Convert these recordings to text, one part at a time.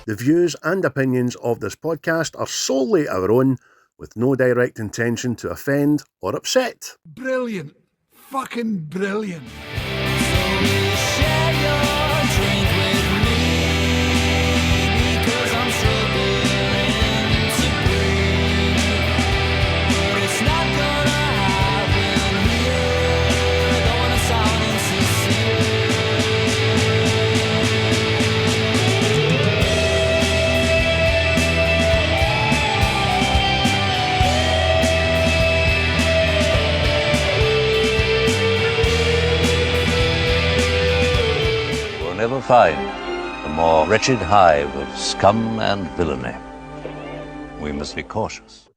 The views and opinions of this podcast are solely our own, with no direct intention to offend or upset. Brilliant. Fucking brilliant. Never find a more wretched hive of scum and villainy. We must be cautious.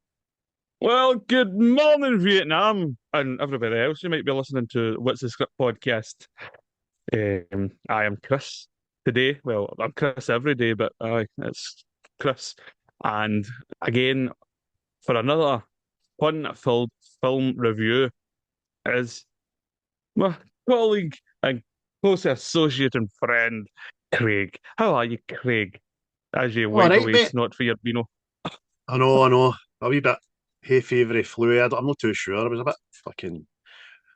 Well, good morning, Vietnam, and everybody else who might be listening to What's the Script podcast. I am Chris today. Well, I'm Chris every day, but it's Chris. And again, for another fun-filled film review is my colleague and close associate and friend, Craig. How are you, Craig? As you wipe away snot for your Beano. I know. A wee bit hay fevery flu. I'm not too sure. I was a bit fucking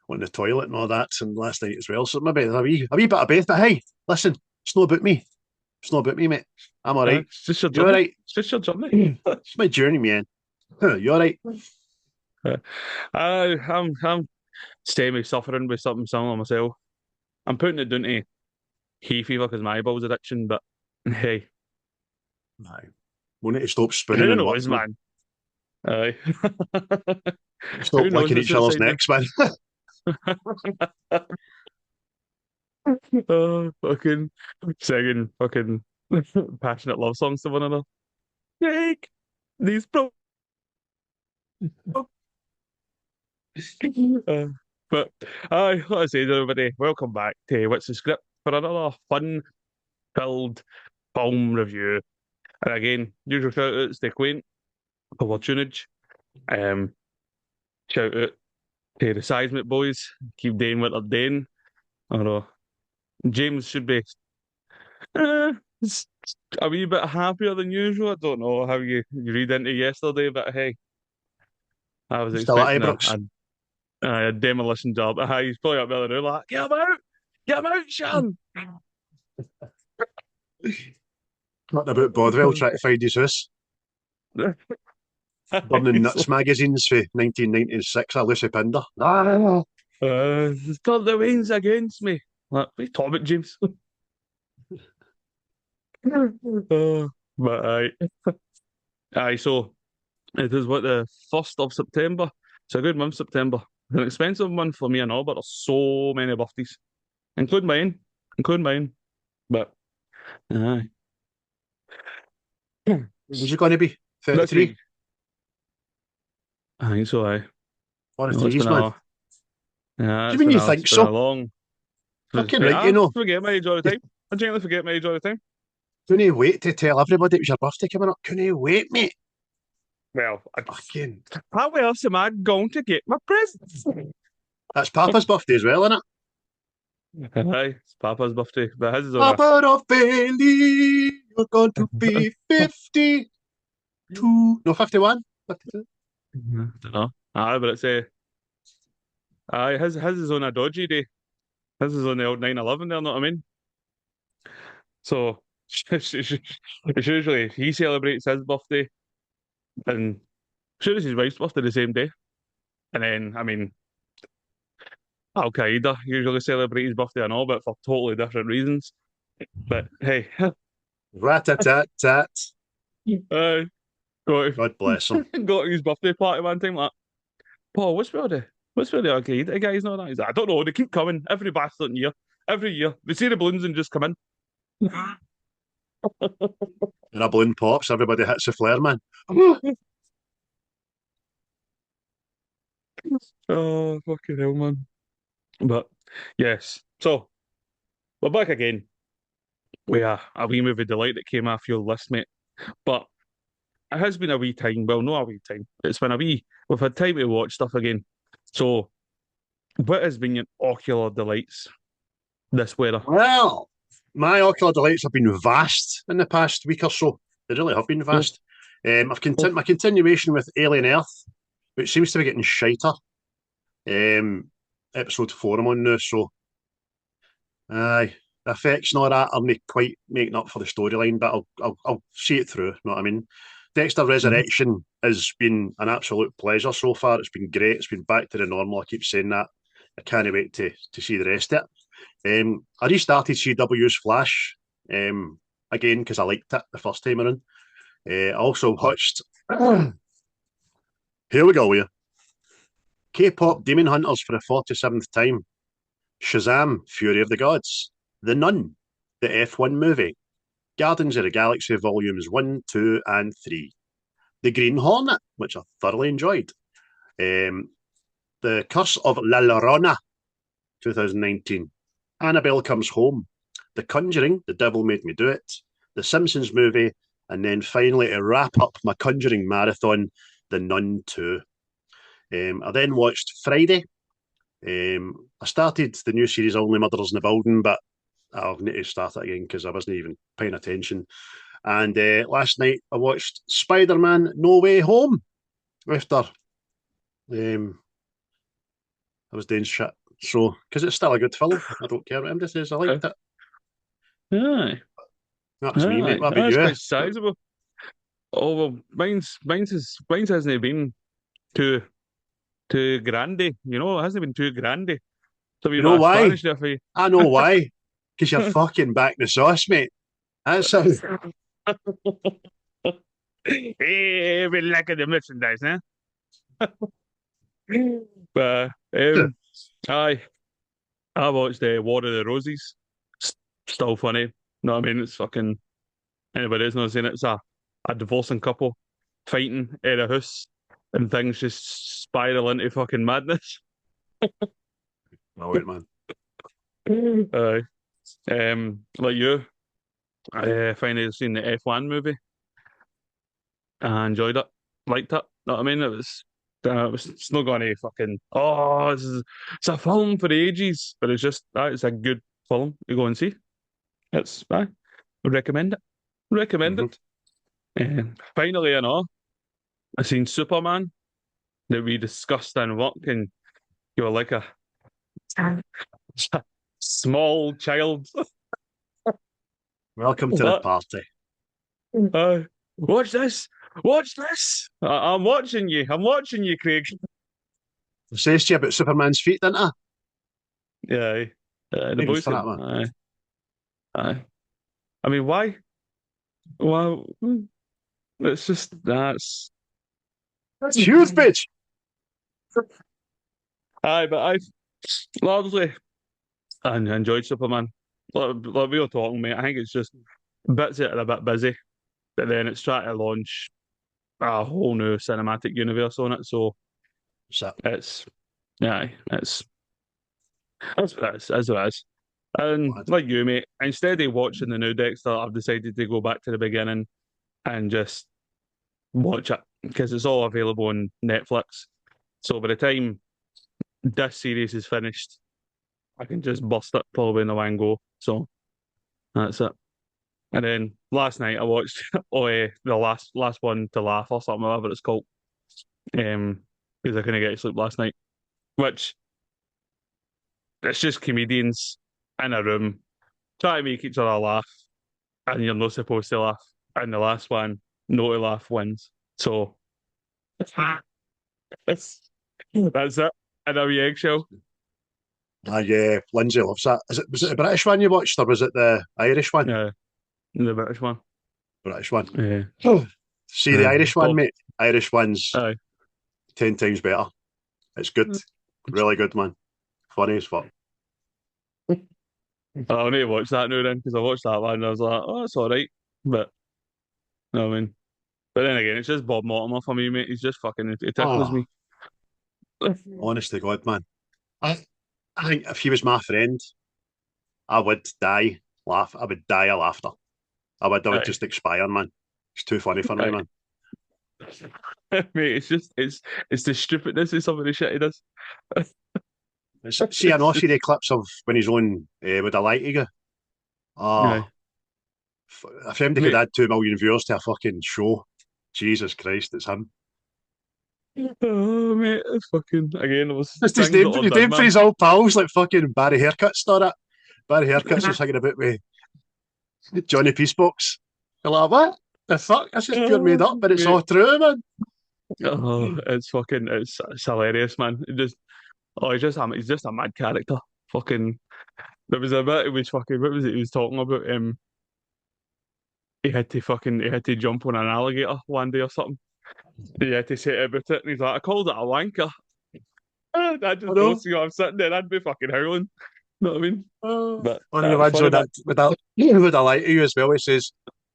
on the toilet and all that and last night as well. So maybe a wee bit of both. But hey, listen, it's not about me. It's not about me, mate. I'm all right. It's just your You journey. all right? It's just your journey. It's my journey, man. You all right? I'm staying suffering with something similar myself. I'm putting it down to hay fever because my eyeballs addiction, but hey. Aye. We need to stop spinning and knows, working. Man? Aye. Stop licking each other's necks, man. Fucking singing fucking passionate love songs to one another. Take these but like I say to everybody, welcome back to What's the Script for another fun-filled film review. And again, usual shout-outs to Quaint for our tunage. Shout-out to the Seismic boys. Keep doing what they're doing. I know James should be a wee bit happier than usual. I don't know how you read into yesterday, but hey, I was Still at expecting a demolition job. He's probably up there like, get him out, Sean. Not about Bodwell trying to find his house. Burning Nuts magazines for 1996, a Lucy Pinder. Start the winds against me. Like, what are you talking about, James? But aye, so it is the 1st of September. It's a good month, September. It's an expensive month for me and all, but there's so many birthdays, including mine. But aye. Is it going to be 33? I think so, aye. What a tease, man. Yeah, do you mean you think so? Long... Fucking right, you know. Forget my age all the time. I generally forget my age all the time. Couldn't wait to tell everybody it was your birthday coming up. Couldn't wait, mate. Well, fucking... How else am I going to get my presents? That's Papa's birthday as well, isn't it? Aye, it's Papa's birthday. But his is Papa of Bailey, you're going to be 52. No, 51? 52? I don't know. Aye, but it's his is on a dodgy day. His is on the old 9/11 there, know what I mean? So it's usually he celebrates his birthday, and sure it's his wife's birthday the same day. And then, I mean, Al Qaeda usually celebrate his birthday and all, but for totally different reasons. But hey. Rat-a-tat-tat. God bless him. Got to his birthday party one time like, Paul, what's with the Al Qaeda guys and all that? He's like, I don't know, they keep coming every bastard year. Every year. They see the balloons and just come in. And a balloon pops, everybody hits the flare, man. Oh, fucking hell, man. But, yes. So, we're back again. We are a wee movie delight that came off your list, mate. But it has been a wee time. Well, not a wee time. It's been we've had time to watch stuff again. So, what has been your ocular delights this weather? Well, my ocular delights have been vast in the past week or so. They really have been vast. My continuation with Alien Earth, which seems to be getting shiter. Episode 4 I'm on now, so aye, the effects and all that are not quite making up for the storyline, but I'll see it through. You know what I mean? Dexter Resurrection has been an absolute pleasure so far. It's been great. It's been back to the normal. I keep saying that. I can't wait to see the rest of it. I restarted CW's Flash again because I liked it the first time around. I also watched. Here we go, here. K-pop Demon Hunters for the 47th time. Shazam! Fury of the Gods. The Nun. The F1 movie. Guardians of the Galaxy Volumes 1, 2, and 3. The Green Hornet, which I thoroughly enjoyed. The Curse of La Llorona, 2019. Annabelle Comes Home. The Conjuring, The Devil Made Me Do It. The Simpsons movie. And then finally, to wrap up my Conjuring marathon, The Nun 2. I then watched Friday. I started the new series Only Murders in the Building, but I'll need to start it again because I wasn't even paying attention. And last night I watched Spider-Man No Way Home after I was doing shit. So, because it's still a good film, I don't care what anybody says, I liked it. Aye. That's me, mate. What about That's you? quite sizable. Oh well, mine's hasn't been too grande, you know. It hasn't been too grande. So You know why? Spanish there for you. I know why. Because you're fucking back the sauce, mate. That's how. Hey, we like the merchandise, eh? But I watched the War of the Roses. Still funny. No, I mean it's fucking anybody who's not seen it. It's a divorcing couple fighting in a house and things just spiral into fucking madness. No, wait, man. Aye. Like you, I finally seen the F1 movie. I enjoyed it, liked it. Know what I mean? It's not going to fucking. Oh, it's a film for the ages, but it's just it's a good film to go and see. I would recommend it. Recommend it. Finally, I seen Superman that we discussed in work, and you were like a small child. Welcome to the party. Watch this. Watch this. I'm watching you. I'm watching you, Craig. I says to you about Superman's feet, didn't I? Yeah. The boys for that can. one. Aye. I mean, why? Well, it's just that's huge, bitch. Aye, but I largely I enjoyed Superman. Like we were talking, mate. I think it's just bits that are a bit busy, but then it's trying to launch a whole new cinematic universe on it. So it's that's what it is. That's what it is. And like you, mate, instead of watching the new Dexter, I've decided to go back to the beginning and just watch it because it's all available on Netflix. So by the time this series is finished, I can just bust it probably in the one go. So that's it. And then last night I watched the last one to laugh or something, whatever it's called. Because I couldn't get to sleep last night. Which it's just comedians in a room try to make each other laugh, and you're not supposed to laugh. And the last one, no to laugh wins. So that's it. And a wee eggshell. Yeah, Lindsay loves that. Was it the British one you watched, or was it the Irish one? Yeah, the British one. British one. Yeah. See the Irish one, mate. Irish one's 10 times better. It's good, really good, man. Funny as fuck. I'll need to watch that now then, because I watched that one and I was like, oh, it's all right. But, no, I mean, but then again, it's just Bob Mortimer for me, mate. He's just fucking, it tickles me. Honest to God, man. I think if he was my friend, I would die laugh. I would die of laughter. I would just expire, man. It's too funny for me, man. Mate, it's the stupidness of some of the shit he does. See the clips of when he's on with a light eagle. Oh, Aye. if MD could Mate, add 2 million viewers to a fucking show, Jesus Christ, it's him. oh, mate, it's fucking, again, it was It's things that were his done, name for man. his old pals, like fucking Barry Haircuts, and all that. Barry Haircuts was hanging about with Johnny Peacebox. You're like, what? The fuck? This is pure made up, but it's Mate, all true, man. oh, it's fucking, it's hilarious, man. It just, oh, he's just a mad character. Fucking, there was a bit, it was fucking, what was it he was talking about? He had to jump on an alligator one day or something. He had to say about it, and he's like, I called it a wanker. I I just don't know. see I'm sitting there, I'd be fucking howling. You know what I mean? But I can that was imagine funny, that man. with a lie to you as well. He says,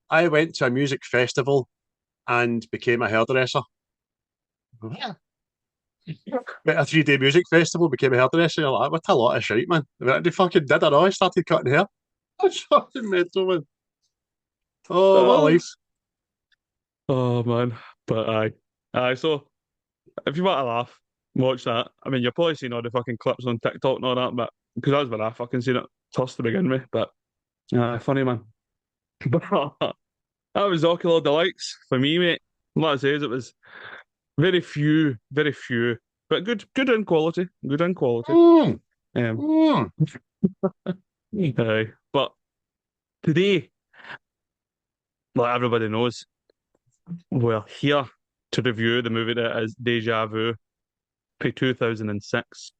I went to a music festival and became a hairdresser. Yeah. Went a 3 day music festival, became a hairdresser. You're like, what a lot of shit, man. They fucking did it all. I started cutting hair. That's fucking mental, man. Oh, what a Oh, life. oh man. But aye. So if you want to laugh, watch that. I mean, you've probably seen all the fucking clips on TikTok and all that, but because that's when I fucking seen it first to begin with. But funny man. But that was Ocular Delights for me, mate. Like I says, it was very few, but good in quality, good in quality. Mm, Um, mm. aye. But today, like everybody knows, we're here to review the movie that is DeJa Vu, by 2006.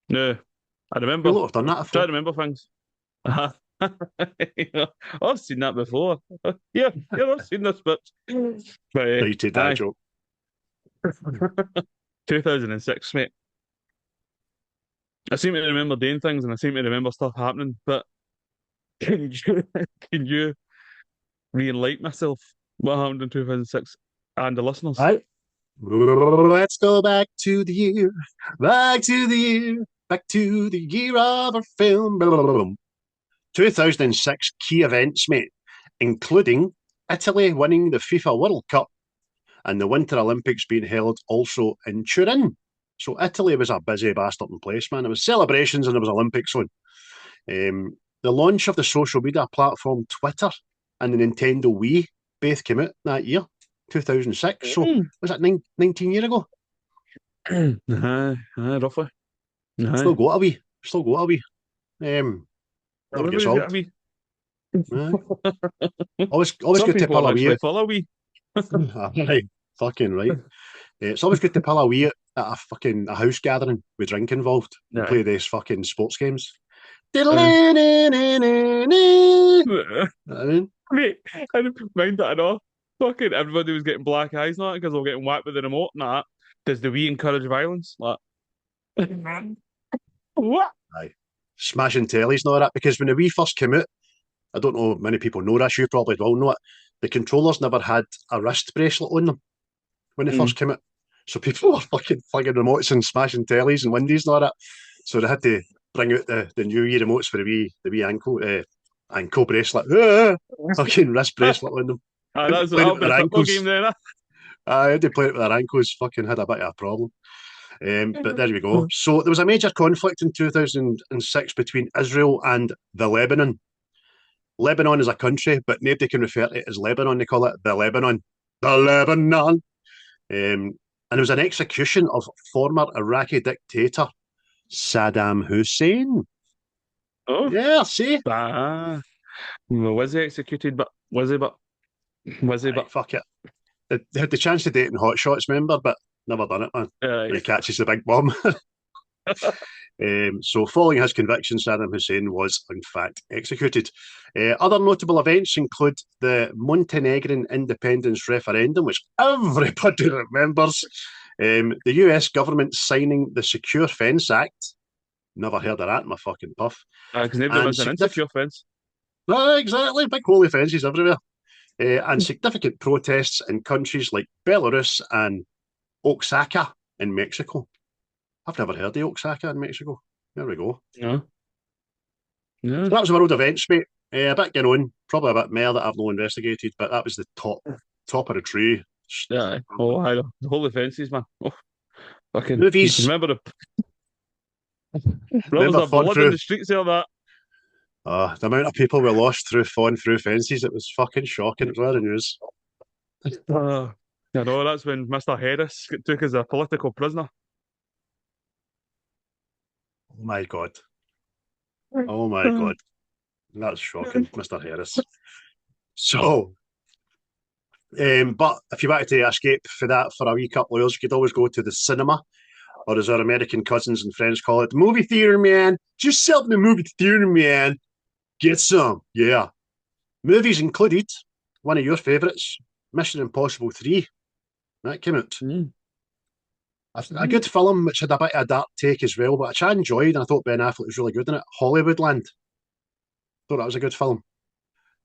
No, I We remember, lot have done that try before. to remember things. I've seen that before. Yeah, I've seen this, but Righty dad aye, joke. 2006, mate. I seem to remember doing things and I seem to remember stuff happening, but can you can you re-enlighten myself what happened in 2006 and the listeners? Right. Let's go back to the year, back to the year, back to the year of our film. 2006 key events, mate, including Italy winning the FIFA World Cup and the Winter Olympics being held also in Turin. So Italy was a busy bastard in place, man. There was celebrations and there was Olympics on. The launch of the social media platform Twitter and the Nintendo Wii both came out that year, 2006. So Mm. was that 19 years ago? Roughly. Still Aye. got a wee. Still got a wee. Never gets Everybody's got old. a wee. Aye. Always Some good to people pull are a wee. actually full of wee. Aye, fucking right. It's always good to pull a wee at a house gathering with drink involved and Aye. play these fucking sports games. Uh, I mean, Mate, I didn't mind that at all. Fucking everybody was getting black eyes now because they were getting whacked with the remote and that. Does the Wii encourage violence? Like, what? aye. Smashing tellies and all that because when the Wii first came out, I don't know many people know this, you probably will know it. The controllers never had a wrist bracelet on them when they Mm. first came out. So people were fucking fligging remotes and smashing tellies and windies and all that. So they had to bring out the new Wii remotes for the wee ankle bracelet. Fucking wrist bracelet on them. Had to play it That'll with be their the football game ankles. then. I had to play it with their ankles. Fucking had a bit of a problem. But there we go. So there was a major conflict in 2006 between Israel and the Lebanon. Lebanon is a country, but nobody can refer to it as Lebanon. They call it the Lebanon. The Lebanon. And there was an execution of former Iraqi dictator Saddam Hussein. Oh, Yeah, see? well, was he executed? But was he? Was he? Aye, fuck it. They had the chance to date in Hot Shots, remember, but never done it, man. Aye. When he catches the big bomb. So, following his conviction, Saddam Hussein was, in fact, executed. Other notable events include the Montenegrin independence referendum, which everybody remembers. The US government signing the Secure Fence Act. Never heard of that in my fucking puff. Because nobody And wants an insecure fence. exactly, big holy fences everywhere. And significant protests in countries like Belarus and Oaxaca in Mexico. I've never heard of Oaxaca in Mexico. There we go. No. No. So that was world events, mate. A bit going on, probably a bit more that I've not investigated, but that was the top of the tree. Yeah. Oh, I know. The holy fences, man. Oh, fucking. You can Movies. remember the. There was Remember a Fun blood in Through. the streets there. That. The amount of people we lost falling through fences, it was fucking shocking. It was all the news. I know that's when Mr. Harris got took as a political prisoner. Oh my God. Oh my God. That's shocking, Mr. Harris. So, but if you wanted to escape for that for a wee couple of hours, you could always go to the cinema, or as our American cousins and friends call it, the movie theater, man. Just sell the movie theater, man. Get some. Yeah. Movies included one of your favourites, Mission Impossible 3. That came out. A good film, which had a bit of a dark take as well, but which I enjoyed, and I thought Ben Affleck was really good in it. Hollywoodland. Thought that was a good film.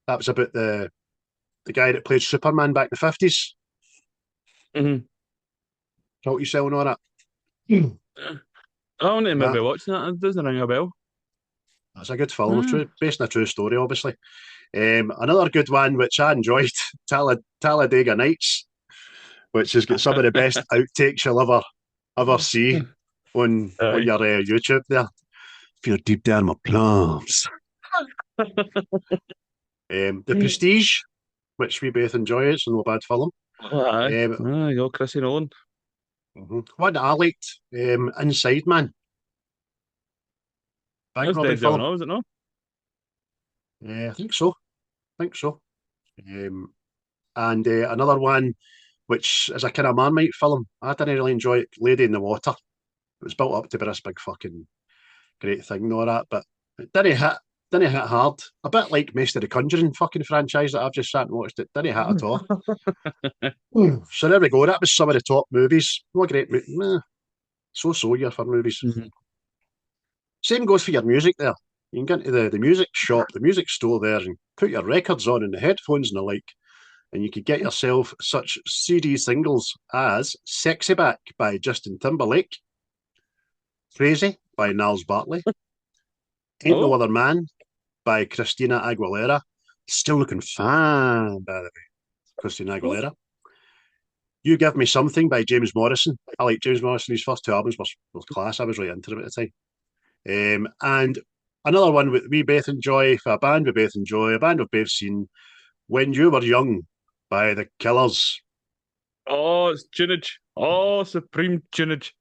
That was about the guy that played Superman back in the 50s. Mm-hmm. Thought you selling on it. I want to maybe watch that. It doesn't ring a bell. That's a good film, based on a true story, obviously. Another good one, which I enjoyed, Talladega Nights, which has got some of the best outtakes you'll ever see on your YouTube there. Feel deep down my plums. The Prestige, which we both enjoy. It's no bad film. Aye, you go, Chrissy Nolan. One that I liked, Inside Man. That's Denzel, no, is it not? Yeah, I think so. And another one, which is a kind of Marmite film. I didn't really enjoy it, Lady in the Water. It was built up to be this big fucking great thing and all that, but it didn't hit hard. A bit like most of the Conjuring fucking franchise that I've just sat and watched. It didn't hit at all. So there we go. That was some of the top movies. Not great. So year for movies. Same goes for your music there. You can get into the music shop, the music store there, and put your records on and the headphones and the like, and you could get yourself such CD singles as Sexy Back by Justin Timberlake, Crazy by Niles Bartley, Ain't No Other Man by Christina Aguilera, still looking fine, by the way, Christina Aguilera. You Give Me Something by James Morrison. I like James Morrison. His first two albums were class. I was really into them at the time. And another one we both enjoy, for a band we both enjoy, a band we've both seen, When You Were Young by The Killers. Oh, it's tunage. Oh, supreme tunage.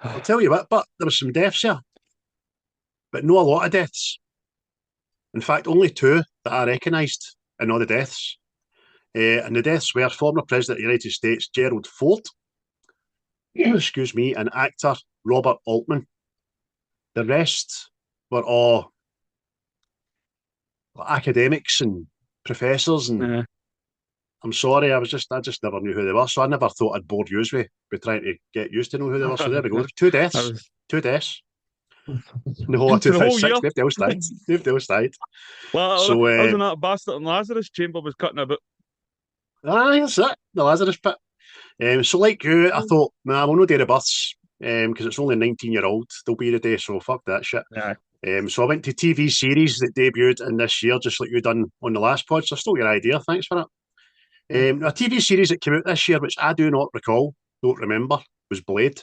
I'll tell you what, but there was some deaths here, but not a lot of deaths. In fact, only two that I recognised in all the deaths. And the deaths were former President of the United States, Gerald Ford, excuse me, and actor Robert Altman. The rest were all academics and professors, and I'm sorry, I just never knew who they were, so I never thought I'd bored you with trying to get used to know who they were. So there we go. Two deaths. The whole of 2006, nobody else died. Well, so, I was in that bastard in Lazarus chamber was cutting a bit. That's it, the Lazarus pit. So like you, I thought, nah, we'll no do the births, because it's only 19-year-old they'll be today, so fuck that shit. So I went to TV series that debuted in this year, just like you done on the last pod, so I stole your idea, thanks for it. A TV series that came out this year, which I do not recall, don't remember, was Blade.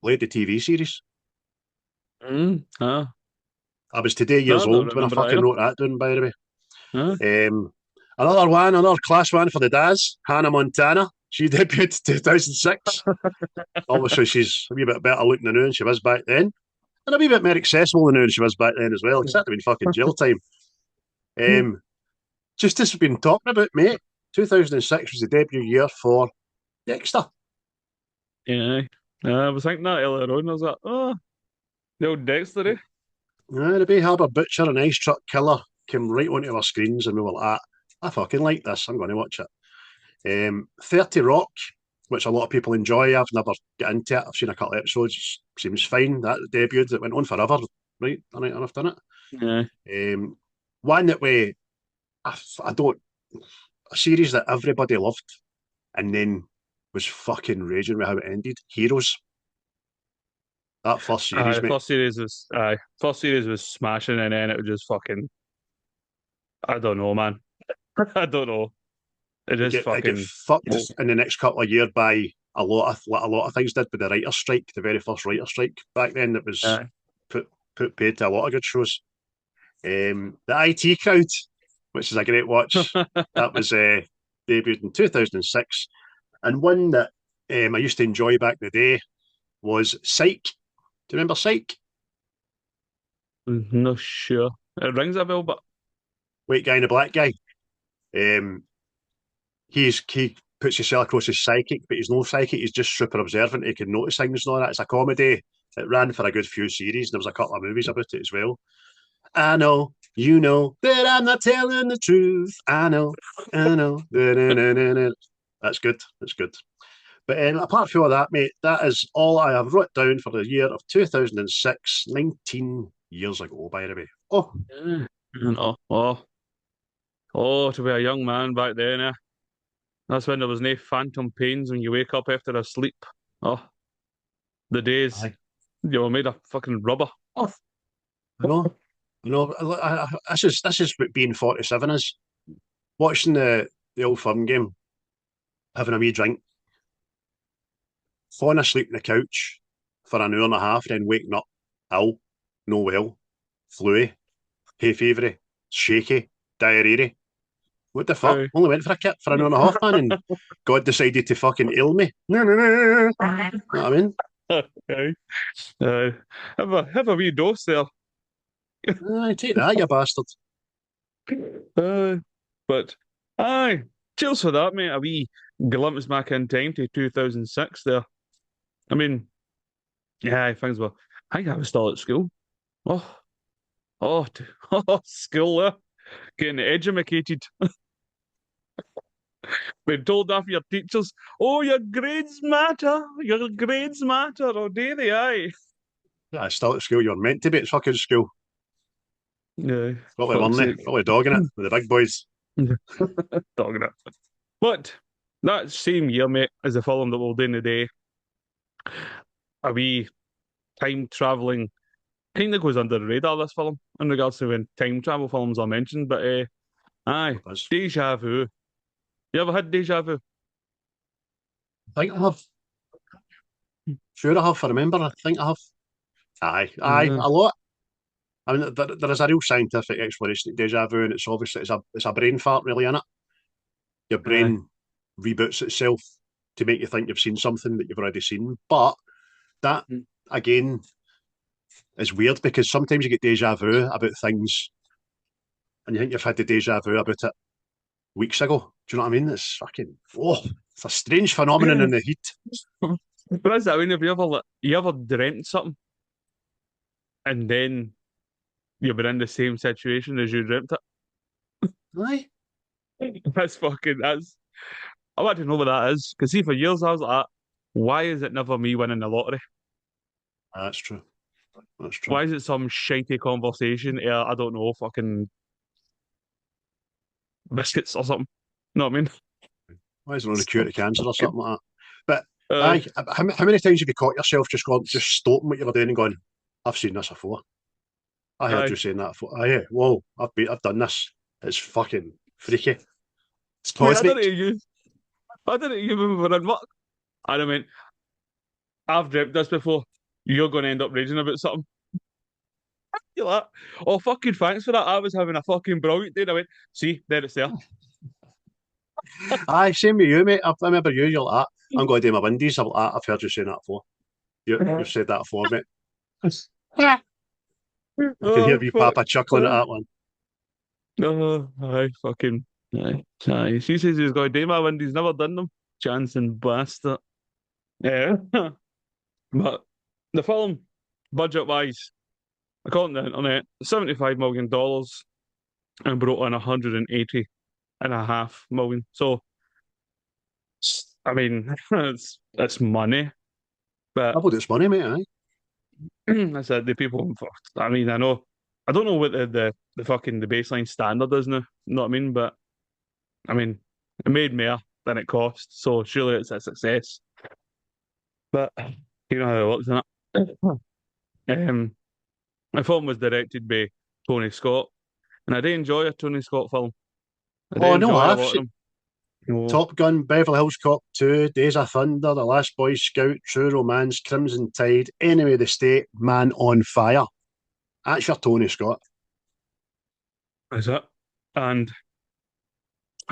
Blade, the TV series. I was today years old when I fucking wrote that down, by the way. Another class one for the Daz, Hannah Montana. She debuted in 2006. Obviously, she's a wee bit better looking now than she was back then. And a wee bit more accessible now than she was back then as well, because that would have been fucking jail time. Just as we've been talking about, mate, 2006 was the debut year for Dexter. Yeah, I was thinking that earlier on. I was like, oh, the old Dexter, eh? The Bay Harbour Butcher and Ice Truck Killer came right onto our screens, and we were like, I fucking like this. I'm going to watch it. 30 Rock, which a lot of people enjoy. I've never got into it. I've seen a couple of episodes. Seems fine. That debuted. It went on forever, right? I've done it. Yeah. One that a series that everybody loved, and then was fucking raging with how it ended. Heroes. That first series, mate. First series was smashing, and then it was just fucking. I don't know, man. I don't know. It just fucking fucked in the next couple of years by a lot of things did with the writer's strike, the very first writer's strike back then. That was put put paid to a lot of good shows. The IT Crowd, which is a great watch. That was debuted in 2006. And one that I used to enjoy back in the day was Psych. Do you remember Psych? Not sure. It rings a bell, but White guy and a black guy. He puts himself across as psychic, but he's no psychic. He's just super observant. He can notice things and all that. It's a comedy. It ran for a good few series. There was a couple of movies about it as well. I know, you know that I'm not telling the truth. I know. That's good. That's good. But apart from all that, mate, that is all I have wrote down for the year of 2006, 19 years ago, by the way. Oh, to be a young man back then, that's when there was no phantom pains when you wake up after a sleep. Oh, the days aye. you were made of fucking rubber. Oh, I know. This is what being 47 is. Watching the old firm game, having a wee drink, falling asleep on the couch for an hour and a half, then waking up ill, no well, fluey, hay fevery, shaky, diarrhea. What the fuck? aye. Only went for a kip for an hour and a half, man, and God decided to fucking ill me. No. Know what I mean? Aye. Have a wee dose there. Aye, take that, you bastard. But aye, cheers for that, mate. A wee glimpse back in time to 2006 there. I mean, yeah, things were. I think I was still at school. Oh, school there. Getting educated. Been told off your teachers, oh, your grades matter. Your grades matter. Oh, do they? Aye. Yeah, still at school. You're meant to be at fucking school. Yeah. Probably Fuck's learning it. sake. Probably dogging it with the big boys. Dogging it. But that same year, mate, as the film that we'll do today, a wee time travelling kind of goes under the radar, this film, in regards to when time travel films are mentioned. But aye, Buzz. DeJa Vu. You ever had DeJa Vu? I think I have. Sure, I have. I remember. I think I have. Aye, Yeah. a lot. I mean, there is a real scientific explanation of deja vu, and it's obviously it's a brain fart, really, in it. Your Aye. brain reboots itself to make you think you've seen something that you've already seen. But that again is weird because sometimes you get deja vu about things, and you think you've had the deja vu about it weeks ago. Do you know what I mean? It's fucking it's a strange phenomenon in the heat. But that's that. I mean, have you ever dreamt something and then you've been in the same situation as you dreamt Aye. it? That's. I want to know what that is because see, for years I was like, why is it never me winning the lottery? That's true. That's true. Why is it some shitey conversation? I don't know, fucking biscuits or something. Know what I mean? Why is it on a cure to cancer or something like that? But Uh, how many times have you caught yourself just stopping what you were doing and going, I've seen this before. I heard aye. you saying that before. Aye, whoa, I've done this. It's fucking freaky. It's Wait, I cosmic. didn't hear you. I didn't hear you were in work. And I went, I've dreamt this before. You're going to end up raging about something. You're like, oh, fucking thanks for that. I was having a fucking brilliant day. And I went, see, there it's there. Aye, same with you, mate. I remember you're like that. I'm going to do my windies. I've heard you saying that before. You've said that before, mate. I can hear Oh, wee fuck. Papa chuckling at that one. Oh, aye, fucking, aye. Aye. She says he's going to do my wind. He's never done them. Chancing bastard. Yeah. But the film, budget-wise, according to the internet, $75 million and brought in 180.5 million. So, I mean, it's money. But Doubled its money, mate, aye. I said the people. I mean, I know. I don't know what the fucking the baseline standard is now. You know what I mean? But I mean, it made more than it cost, so surely it's a success. But you know how it works, isn't it? The film was directed by Tony Scott, and I do enjoy a Tony Scott film. I do Oh, no, enjoy a I've lot of seen them. No. Top Gun, Beverly Hills Cop 2, Days of Thunder, The Last Boy Scout, True Romance, Crimson Tide, Enemy of the State, Man on Fire. That's your Tony Scott. Is it? And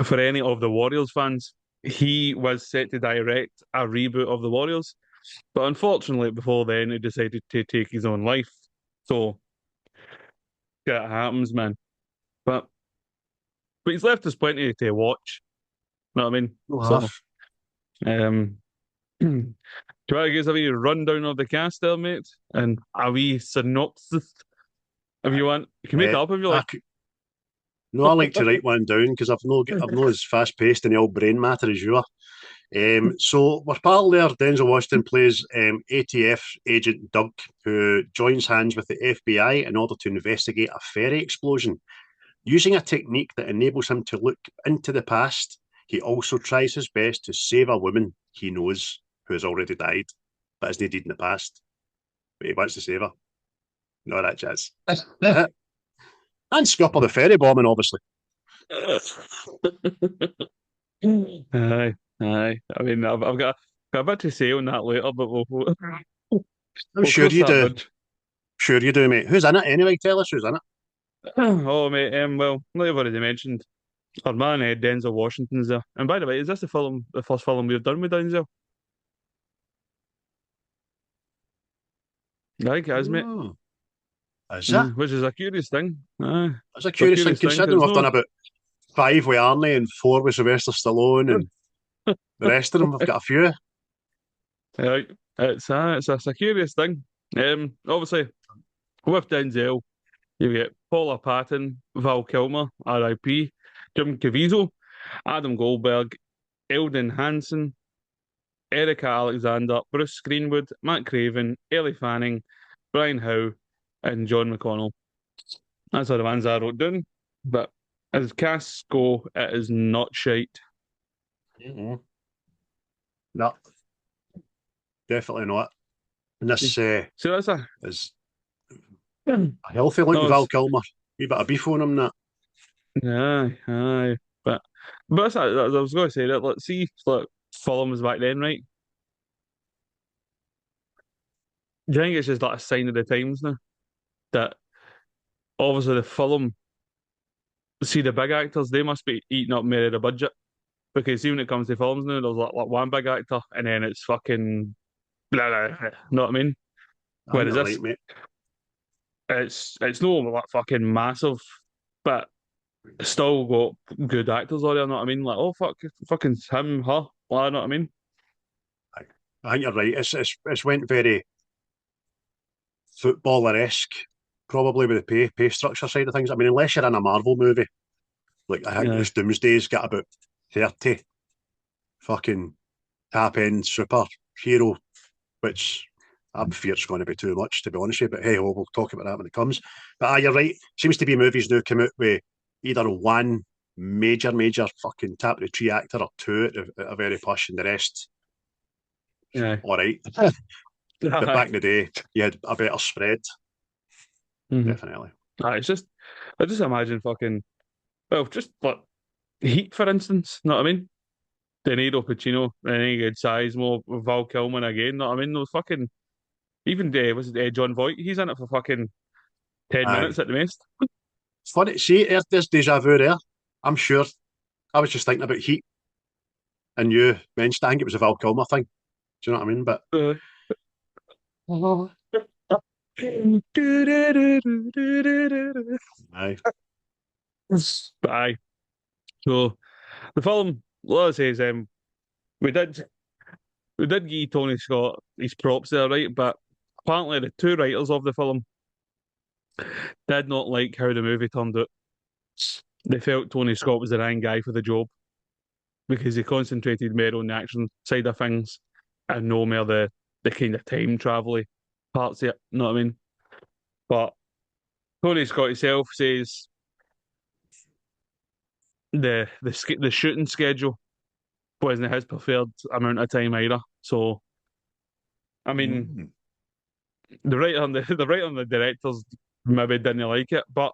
for any of the Warriors fans, he was set to direct a reboot of the Warriors, but unfortunately, before then, he decided to take his own life. So, yeah, it happens, man. But he's left us plenty to watch. You know what I mean? No So, half. um, do you want to give us a wee rundown of the cast there, mate? And a wee synopsis, if you want. You can make it up if you like. No, I like to write one down because I've no as fast paced in the old brain matter as you are. So our pal there, Denzel Washington plays ATF agent Doug, who joins hands with the FBI in order to investigate a ferry explosion. Using a technique that enables him to look into the past, he also tries his best to save a woman he knows who has already died, but is needed in the past. But he wants to save her. No, that jazz. And scupper the ferry bombing, obviously. Aye, aye. I mean, I've got a bit to say on that later, but I'm we'll sure cross you that do. bridge. Sure you do, mate. Who's in it anyway? Tell us who's in it. Oh, mate, well, like I've already mentioned, our man Denzel Washington's there. And by the way, is this the first film we've done with Denzel? I think it is, mate. Oh, is it? Which is a curious thing. Aye, That's a it's a curious thing, curious thing considering because we've done about 5 with Arnie and 4 with Sylvester Stallone, and the rest of them, we've got a few. Right, it's a curious thing. Obviously, with Denzel, you get Paula Patton, Val Kilmer, R.I.P., Jim Caviezel, Adam Goldberg, Eldon Hansen, Erica Alexander, Bruce Greenwood, Matt Craven, Ellie Fanning, Brian Howe, and John McConnell. That's all the ones I wrote down. But as casts go, it is not shite. Mm-hmm. No, definitely not. And this So that's a is no, a healthy looking Val it's Kilmer. Wee bit of beef on him, that. aye, aye. But that's I was going to say that. Let's see, like Fulham's back then, right? Do you think it's just like a sign of the times now that obviously the Fulham see the big actors, they must be eating up more of the budget because even when it comes to films now, there's like one big actor and then it's fucking blah, blah, blah, know what I mean? I think Whereas you're this, right, mate. it's no like fucking massive, but still got good actors on there. Know what I mean? Like oh fuck, fucking him, her. Well, know what I mean? I think you're right. It's went very footballer-esque, probably with the pay structure side of things. I mean, unless you're in a Marvel movie, like I think Yeah, this Doomsday's got about 30 fucking top end super hero, which I'm fear it's going to be too much, to be honest with you. But hey, we'll talk about that when it comes. But you're right. Seems to be movies now come out with either one major fucking tap of the tree actor or two at a very push, and the rest yeah. all right. But back in the day, you had a better spread, Mhm. definitely. It's just I just imagine fucking well, just like Heat for instance. Know what I mean? De Niro, Pacino, and then you get Sizemore, Val Kilmer again. Know what I mean? Those fucking even was it John Voight? He's in it for fucking 10 minutes Aye. at the most. It's funny. See, there's deja vu there. I'm sure. I was just thinking about Heat, and you mentioned, I think it was a Val Kilmer thing. Do you know what I mean? But Uh, aye. but aye. So the film, what I say is, we did we did give Tony Scott his props there, right? But apparently the two writers of the film did not like how the movie turned out. They felt Tony Scott was the wrong guy for the job because he concentrated more on the action side of things and no more the kind of time travel parts of it. You know what I mean? But Tony Scott himself says the shooting schedule wasn't his preferred amount of time either. So I mean, Mm. the writer and the writer and the directors maybe didn't like it, but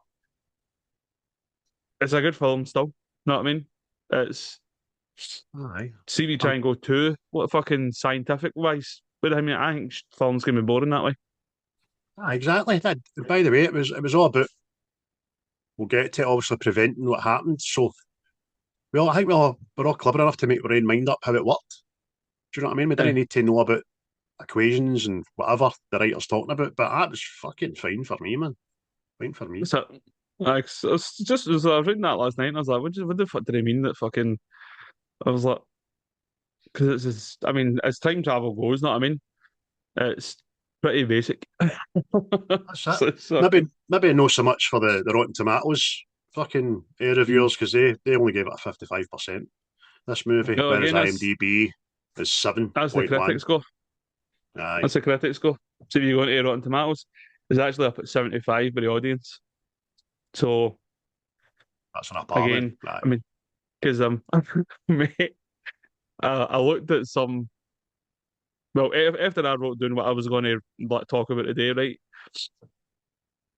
it's a good film still. Know what I mean? It's Aye. see me try and go too what fucking scientific wise. But I mean, I think films can be boring that way. Exactly. By the way, it was all about, we'll get to it, obviously preventing what happened. So I think we're all clever enough to make our own mind up how it worked. Do you know what I mean? We didn't Aye. need to know about equations and whatever the writer's talking about, but that was fucking fine for me, man. Fine for me. So, like, it's just I was reading that last night, and I was like, what the fuck did he mean that fucking? I was like, because I mean, as time travel goes, know what I mean? It's pretty basic. That's it. So it's Maybe not so much for the Rotten Tomatoes fucking reviewers, because they only gave it a 55%. This movie, no, whereas again, IMDb is that's the critic 7.1. score. Aye, That's the critic score. So if you go into Rotten Tomatoes, it's actually up at 75 by the audience. So that's an apartment. again, Aye. I mean, because mate, I looked at some. Well, after I wrote down what I was going to like, talk about today, right?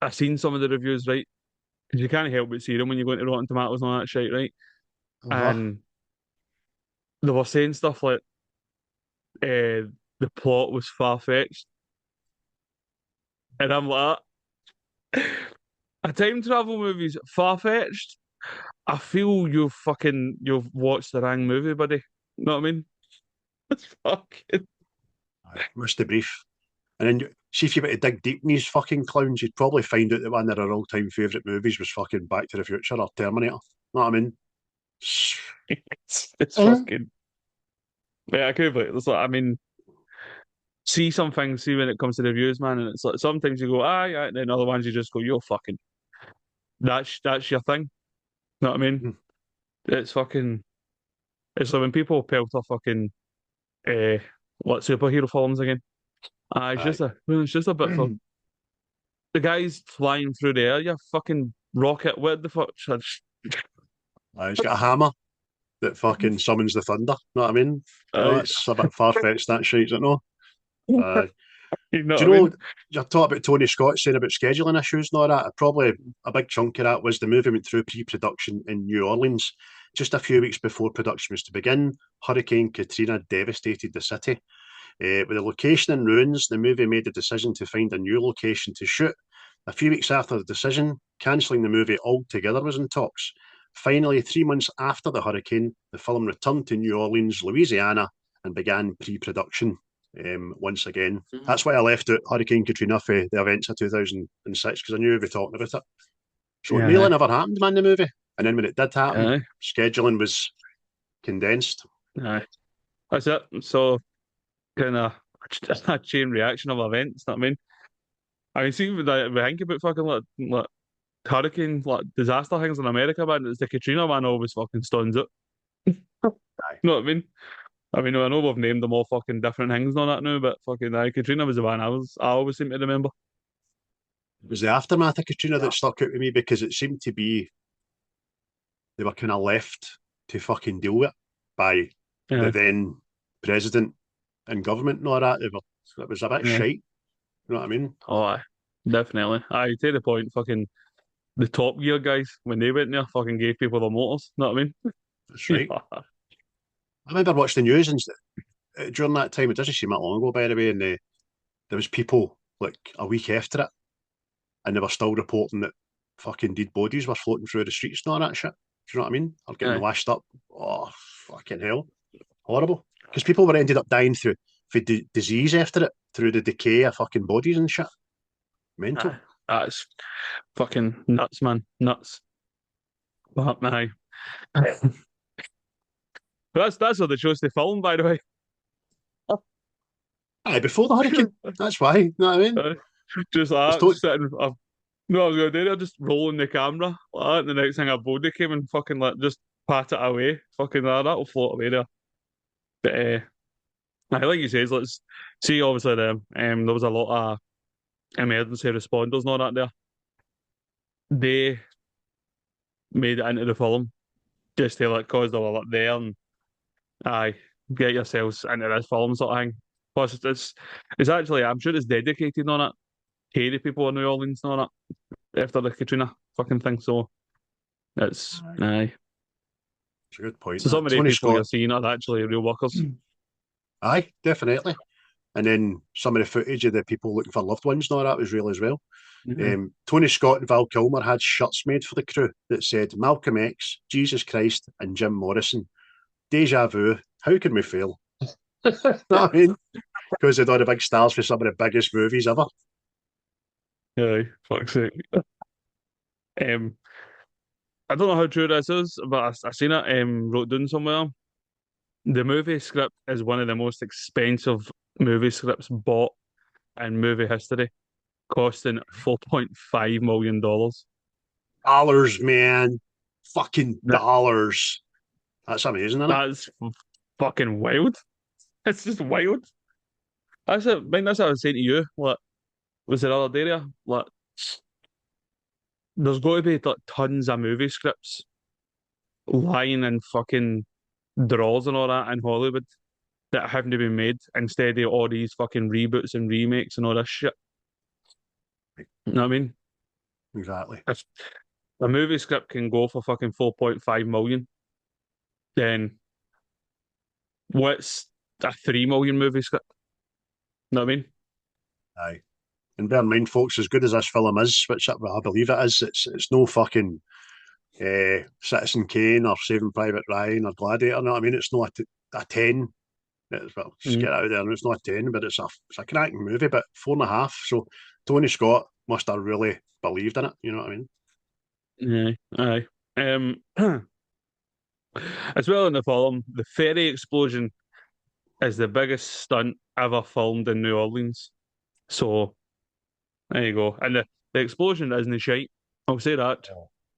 I seen some of the reviews, right? Because you can't help but see them when you go into Rotten Tomatoes and all that shit, right? Uh-huh. And they were saying stuff like the plot was far fetched, and I'm like, a time travel movie's far fetched. I feel you've watched the wrong movie, buddy. You know what I mean? It's fucking Aye. Missed the brief. And then see if you were to dig deep in these fucking clowns, you'd probably find out that one of their all-time favourite movies was fucking Back to the Future or Terminator. Know what I mean? it's fucking yeah, I could believe it. It's like I mean, see some things, see when it comes to the reviews, man, and it's like sometimes you go, aye, and then other ones you just go, you're fucking that's your thing. You know what I mean? Hmm. It's fucking it's like when people pelt off fucking uh what superhero films again. Aye. It's just a bit for the guys flying through the air, you fucking rocket, what the fuck? Aye, he's got a hammer that fucking summons the thunder. Know what I mean? No, Uh, it's a bit far-fetched, that shit, is it no? Uh, you know do what you I know, mean? you're talking about Tony Scott saying about scheduling issues and all that? Probably a big chunk of that was the movie went through pre-production in New Orleans. Just a few weeks before production was to begin, Hurricane Katrina devastated the city. With the location in ruins, the movie made the decision to find a new location to shoot. A few weeks after the decision, cancelling the movie altogether was in talks. Finally, 3 months after the hurricane, the film returned to New Orleans, Louisiana, and began pre-production once again. That's why I left out Hurricane Katrina for the events of 2006, because I knew we'd be talking about it. So it nearly Yeah, never happened, man, the movie. And then when it did happen, aye, scheduling was condensed. aye. That's it. So kind of a chain reaction of events. Know what I mean, I mean, see, we think about fucking like hurricane, like disaster things in America, man. It's the Katrina one always fucking stuns it. Aye. You know what I mean? I mean, I know we've named them all fucking different things and all that now, but fucking Katrina was the one I always seem to remember. It was the aftermath of Katrina that stuck out with me because it seemed to be they were kind of left to fucking deal with it by the Yeah, then president and government and all that. It was a bit yeah. shite. You know what I mean? Oh, aye. Definitely. I take the point. Fucking the Top Gear guys when they went there, fucking gave people the motors. Know what I mean? That's right. I remember watching the news and during that time, it doesn't seem that long ago, by the way, and there was people like a week after it, and they were still reporting that fucking dead bodies were floating through the streets and all that shit. Do you know what I mean? Or getting Aye. washed up. Oh, fucking hell. Horrible. Because people were ended up dying through for disease after it, through the decay of fucking bodies and shit. Mental. Aye. That's fucking nuts, man. Nuts. But aye. But that's what they chose to film, by the way. Aye, before the hurricane. That's why. You know what I mean? Uh, just It's like that, tot- sitting. No, I was gonna do it. Just rolling the camera like that, and the next thing a body came and fucking like just pat it away. Fucking that'll float away there. But aye, like you says, let's see. Obviously, there was a lot of emergency responders and all that there. They made it into the film just to like cause they were like there and aye, get yourselves into this film sort of thing. Plus, it's actually I'm sure it's dedicated on it to the people in New Orleans and all that after the Katrina fucking thing. So it's aye. It's a good point. So some of the Tony people Scott. you're seeing are actually real workers. Aye, definitely. And then some of the footage of the people looking for loved ones and all that was real as well. Mm-hmm. Tony Scott and Val Kilmer had shirts made for the crew that said Malcolm X, Jesus Christ, and Jim Morrison. DeJa Vu, how can we fail? You know what I mean? Because they'd all the big stars for some of the biggest movies ever. Yeah, fuck's sake. Um, I don't know how true this is, but I seen it wrote down somewhere. The movie script is one of the most expensive movie scripts bought in movie history, costing $4.5 million. Dollars, man. Fucking That dollars. That's amazing, isn't it? that's fucking wild. It's just wild. That's it. I mean, that's what I was saying to you. Like, was it the other day there? Like, there's got to be like tons of movie scripts lying in fucking drawers and all that in Hollywood that haven't been made instead of all these fucking reboots and remakes and all this shit. You know what I mean? Exactly. If a movie script can go for fucking 4.5 million, then what's a 3 million movie script? You know what I mean? Aye. And bear in mind, folks, as good as this film is, which I believe it is, it's no fucking Citizen Kane or Saving Private Ryan or Gladiator. You know what I mean? It's not a 10. Well, just Mm. get out there. It's not a 10, but it's a cracking movie, but 4.5. So Tony Scott must have really believed in it. You know what I mean? Yeah, aye. As well in the film, the ferry explosion is the biggest stunt ever filmed in New Orleans. So there you go. And the explosion isn't shite. I'll say that.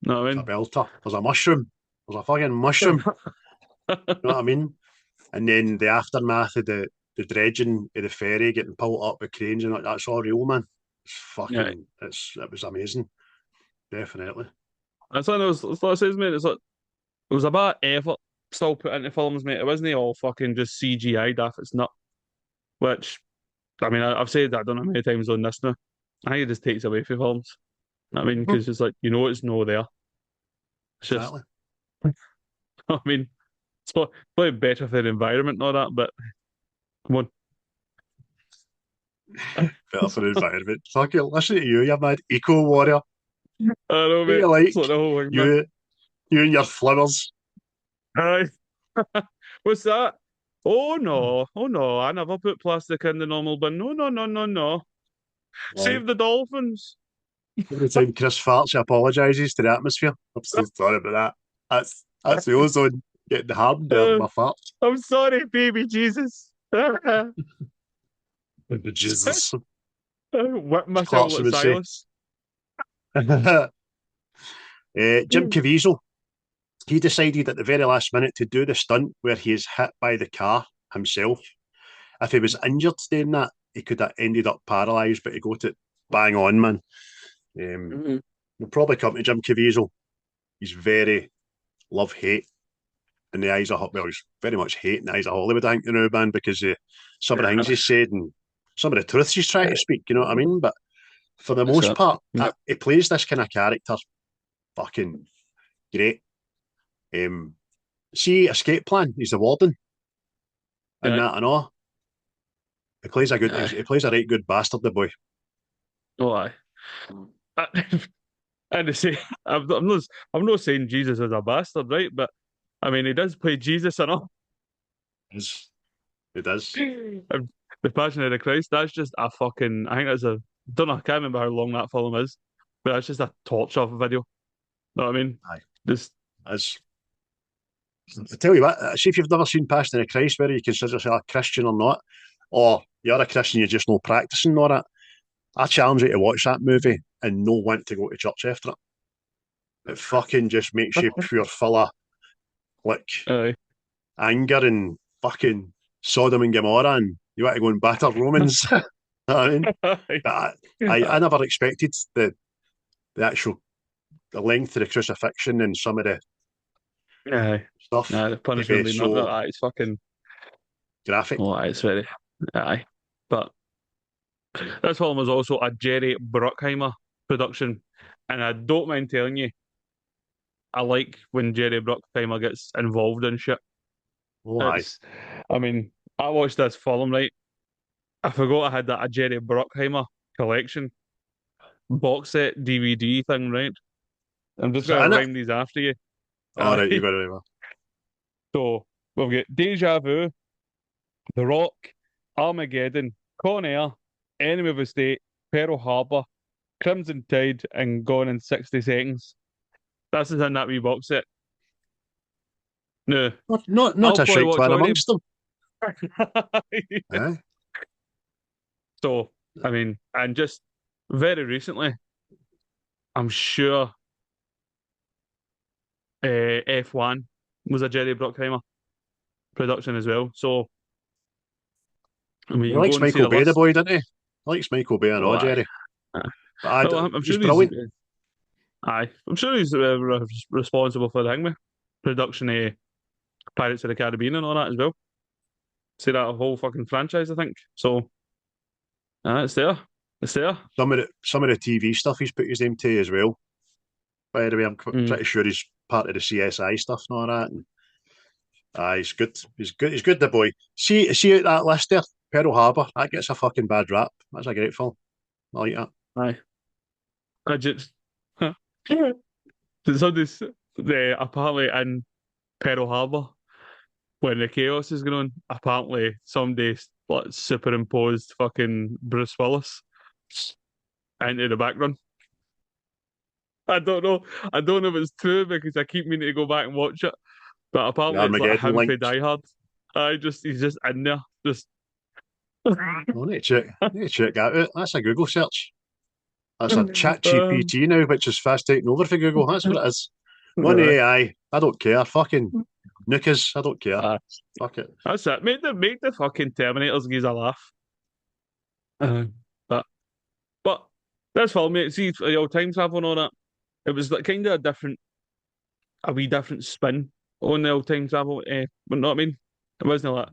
Know what It's I a belter. There's a mushroom. There's a fucking mushroom. mean? You know what I mean? And then the aftermath of the dredging of the ferry getting pulled up with cranes and that's all real, man. It's Yeah. fucking, it was amazing. Definitely. That's what it says, mate. It's like it was a bit of effort still put into films, mate. It wasn't all fucking just CGI daft. It's not. Which I mean, I've said that I don't know how many times on this now. I think it just takes away from films. I mean, because it's like it's no there. It's just, Exactly. I mean, it's probably better for the environment and all that. But come on, Better for the environment. Fuck it. Listen to you mad eco warrior. I don't know, What mate. you like? It's like the whole thing, man. You you and your flowers. Aye. What's that? Oh no! I never put plastic in the normal bin. No, no, no, no, no! Right. Save the dolphins. Every time Chris farts, he apologises to the atmosphere. I'm so sorry about that. That's the ozone getting hardened there in Uh, my farts. I'm sorry, baby Jesus. Jesus. Whip myself Clarkson like would say. Silas. Jim Caviezel, he decided at the very last minute to do the stunt where he is hit by the car himself. If he was injured doing that, he could have ended up paralysed, but he got it bang on, man. Mhm. We'll probably come to Jim Caviezel. He's very love-hate in the eyes of, well, he's very much hate in the eyes of Hollywood, I think, you know, man, because some of the things he's said and some of the truths he's trying to speak, you know what I mean? But for the most part, he plays this kind of character fucking great. See, Escape Plan, he's the warden in Aye. that and all. He plays Aye. he plays a right good bastard, the boy. Oh, aye. And to say, I'm not saying Jesus is a bastard, right? But I mean, he does play Jesus enough. He does. And the Passion of the Christ, that's just a fucking. I think that's a. Don't know. I can't remember how long that film is, but that's just a torture video. Know what I mean? Aye. Just As I tell you what, see if you've never seen Passion of the Christ, whether you consider yourself a Christian or not, or you're a Christian, you're just not practicing or that. I challenge you to watch that movie and no want to go to church after it. It fucking just makes you pure full of like aye. anger and fucking Sodom and Gomorrah, and you want to go and batter Romans. You know what I mean? But I never expected the actual the length of the crucifixion and some of the Aye. stuff Nah, the to punishment be being not so that. It's fucking. graphic. Oh, aye, it's very. Aye. But this film was also a Jerry Bruckheimer production, and I don't mind telling you, I like when Jerry Bruckheimer gets involved in shit. Oh, aye. It's, I mean, I watched this film, right? I forgot I had that a Jerry Bruckheimer collection box set DVD thing, right? I'm just Is that gonna in it? rhyme these after you. All right, you Aye. got it. So we've got DeJa Vu, The Rock, Armageddon, Con Air, Enemy of the State, Pearl Harbor, Crimson Tide, and Gone in 60 Seconds. This is in that wee box set. No, Not I'll a probably shite watch clan all of them. amongst them. Eh? So, I mean, and just very recently, I'm sure F1 was a Jerry Bruckheimer production as well. So, I mean, He you can go likes and see Michael the Bay, the list. boy, didn't he? Likes Michael Bay and Oh, all, aye. Jerry. Aye. But Well, I'm he's sure he's brilliant. aye. I'm sure he's responsible for the thing with production of Pirates of the Caribbean and all that as well. See that whole fucking franchise, I think. So, it's there. It's there. Some of the TV stuff he's put his name to as well. By the way, I'm Mm. pretty sure he's part of the CSI stuff and all that. And, he's good. He's good. He's good, the boy. See out that list there, Pearl Harbor. That gets a fucking bad rap. That's a great film. I like that. Aye. I just. So this, apparently in Pearl Harbor, when the chaos is going on, apparently somebody like superimposed fucking Bruce Willis into the background. I don't know. I don't know if it's true because I keep meaning to go back and watch it. But The apparently it's like Armageddon him for link. Die Hard. He's just in there. Just I need to check that out. That's a Google search. That's a chat um, GPT now, which is fast taking over for Google. That's what it is. One AI. I don't care. Fucking nukas. I don't care. uh, Fuck it. that's it. Make the fucking Terminators give a laugh. Uh, but but that's all, mate. See, time travel and all that. It was like kind of a wee different spin on the old time travel. But know what I mean? It wasn't like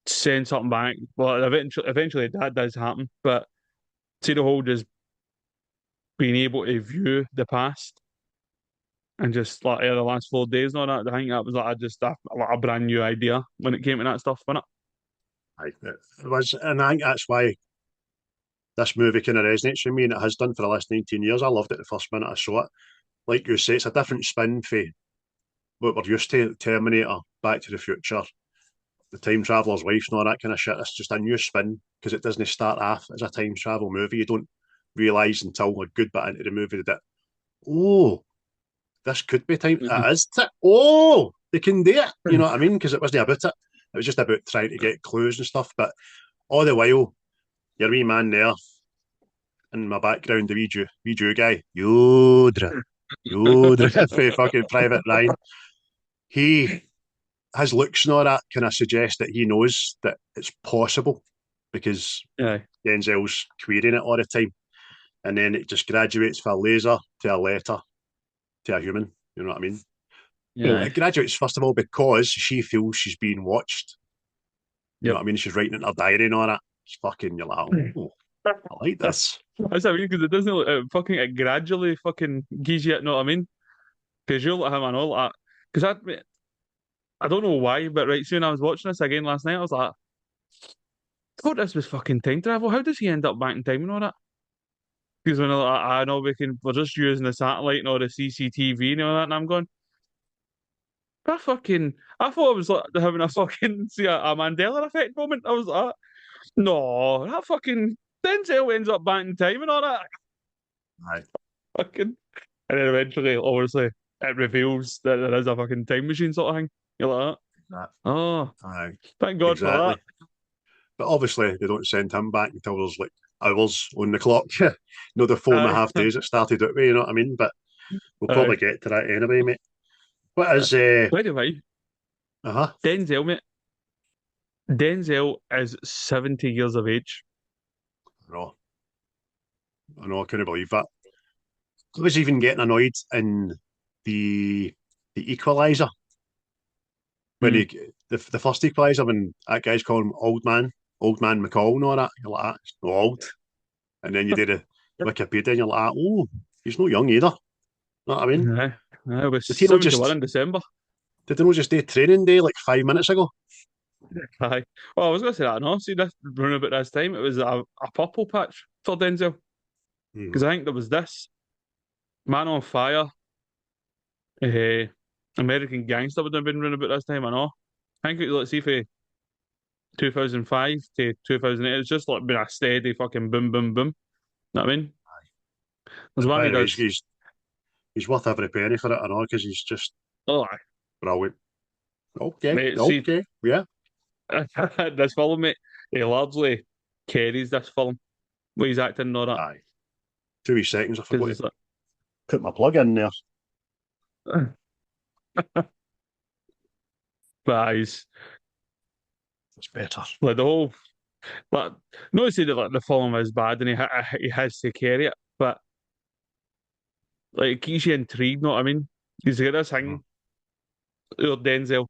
saying something back. Well, eventually that does happen. But see the whole just being able to view the past and just like the last 4 days and all that. I think that was like a brand new idea when it came to that stuff, wasn't It was, and I think that's why this movie kind of resonates with me, and it has done for the last 19 years. I loved it the first minute I saw it. Like you say, it's a different spin for what we're used to, Terminator, Back to the Future, the Time Traveler's Wife and all that kind of shit. It's just a new spin because it doesn't start off as a time travel movie. You don't realise until a good bit into the movie that, oh, this could be time. it? It is. Oh, they can do it. You know what I mean? Because it wasn't about it. It was just about trying to get clues and stuff. But all the while, your wee man there in my background, the wee Jew guy, Yodra, for fucking Private Ryan. His looks and all that kind of suggest that he knows that it's possible because Aye. Denzel's querying it all the time. And then it just graduates from a laser to a letter to a human. You know what I mean? Well, Yeah. it graduates, first of all, because she feels she's being watched. You know what I mean? She's writing in her diary and all that. It's fucking, you're like, oh, I like this. That's what I mean, because it doesn't it gradually fucking gives you it, know what I mean? Because you're like him and all that. Because I don't know why, but right soon I was watching this again last night, I was like, I thought this was fucking time travel. How does he end up back in time and all that? Because when I know we're just using the satellite and all the CCTV and all that, and I'm going, I thought I was like having a fucking see a Mandela effect moment. I was like, no, that fucking Denzel ends up back in time and all that. Aye. Fucking, and then eventually, obviously, it reveals that there is a fucking time machine sort of thing. You're like, That. oh, Aye. thank God for that. But obviously, they don't send him back until there's like hours on the clock. No, the 4.5 days it started out with, you know what I mean? But we'll probably get to that anyway, mate. What is By the way, Denzel, mate. Denzel is 70 years of age. I know, I couldn't believe that. I was even getting annoyed in the Equalizer when the first Equalizer when that guy's calling him old man McCall and all that. You're like, it's not old. And then you did a Wikipedia and you're like, oh, he's not young either. Know what I mean? I was Did he not 71 in December. Did they not just do training day like 5 minutes ago? Aye. Well, I was going to say that, no? See, this round about this time, it was a purple patch for Denzel. Because I think there was this Man on Fire, uh, American Gangster would have been round about this time, I know. I think, let's see, for 2005 to 2008, it's just like been a steady fucking boom, boom, boom. Know what I mean? There's And one by he the way, does. he's worth every penny for it, I know, because he's just Oh, brilliant. Okay, mate, see, okay, yeah. this film, mate, he largely carries this film with his acting and all that. Aye. 2 wee seconds, I forgot Because to it's put my plug in there. like, but he's It's better. like the whole, but not to say that like the film is bad and he has to carry it, but like it keeps you intrigued, know what I mean? He's got this Mhm. thing, Denzel,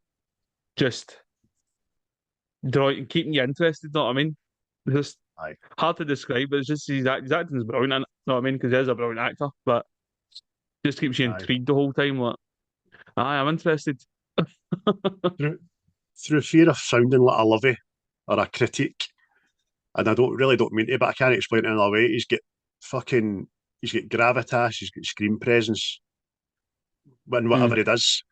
just drawing, keeping you interested, know what I mean? It's just Aye. hard to describe, but it's just his acting's brilliant, know what I mean? Because he is a brilliant actor, but just keeps you Aye. intrigued the whole time. Like, aye, I'm interested. Through, through fear of sounding like a lovey or a critique, and I don't mean to, but I can't explain it another way. He's got gravitas, he's got screen presence, when whatever Mm. he does.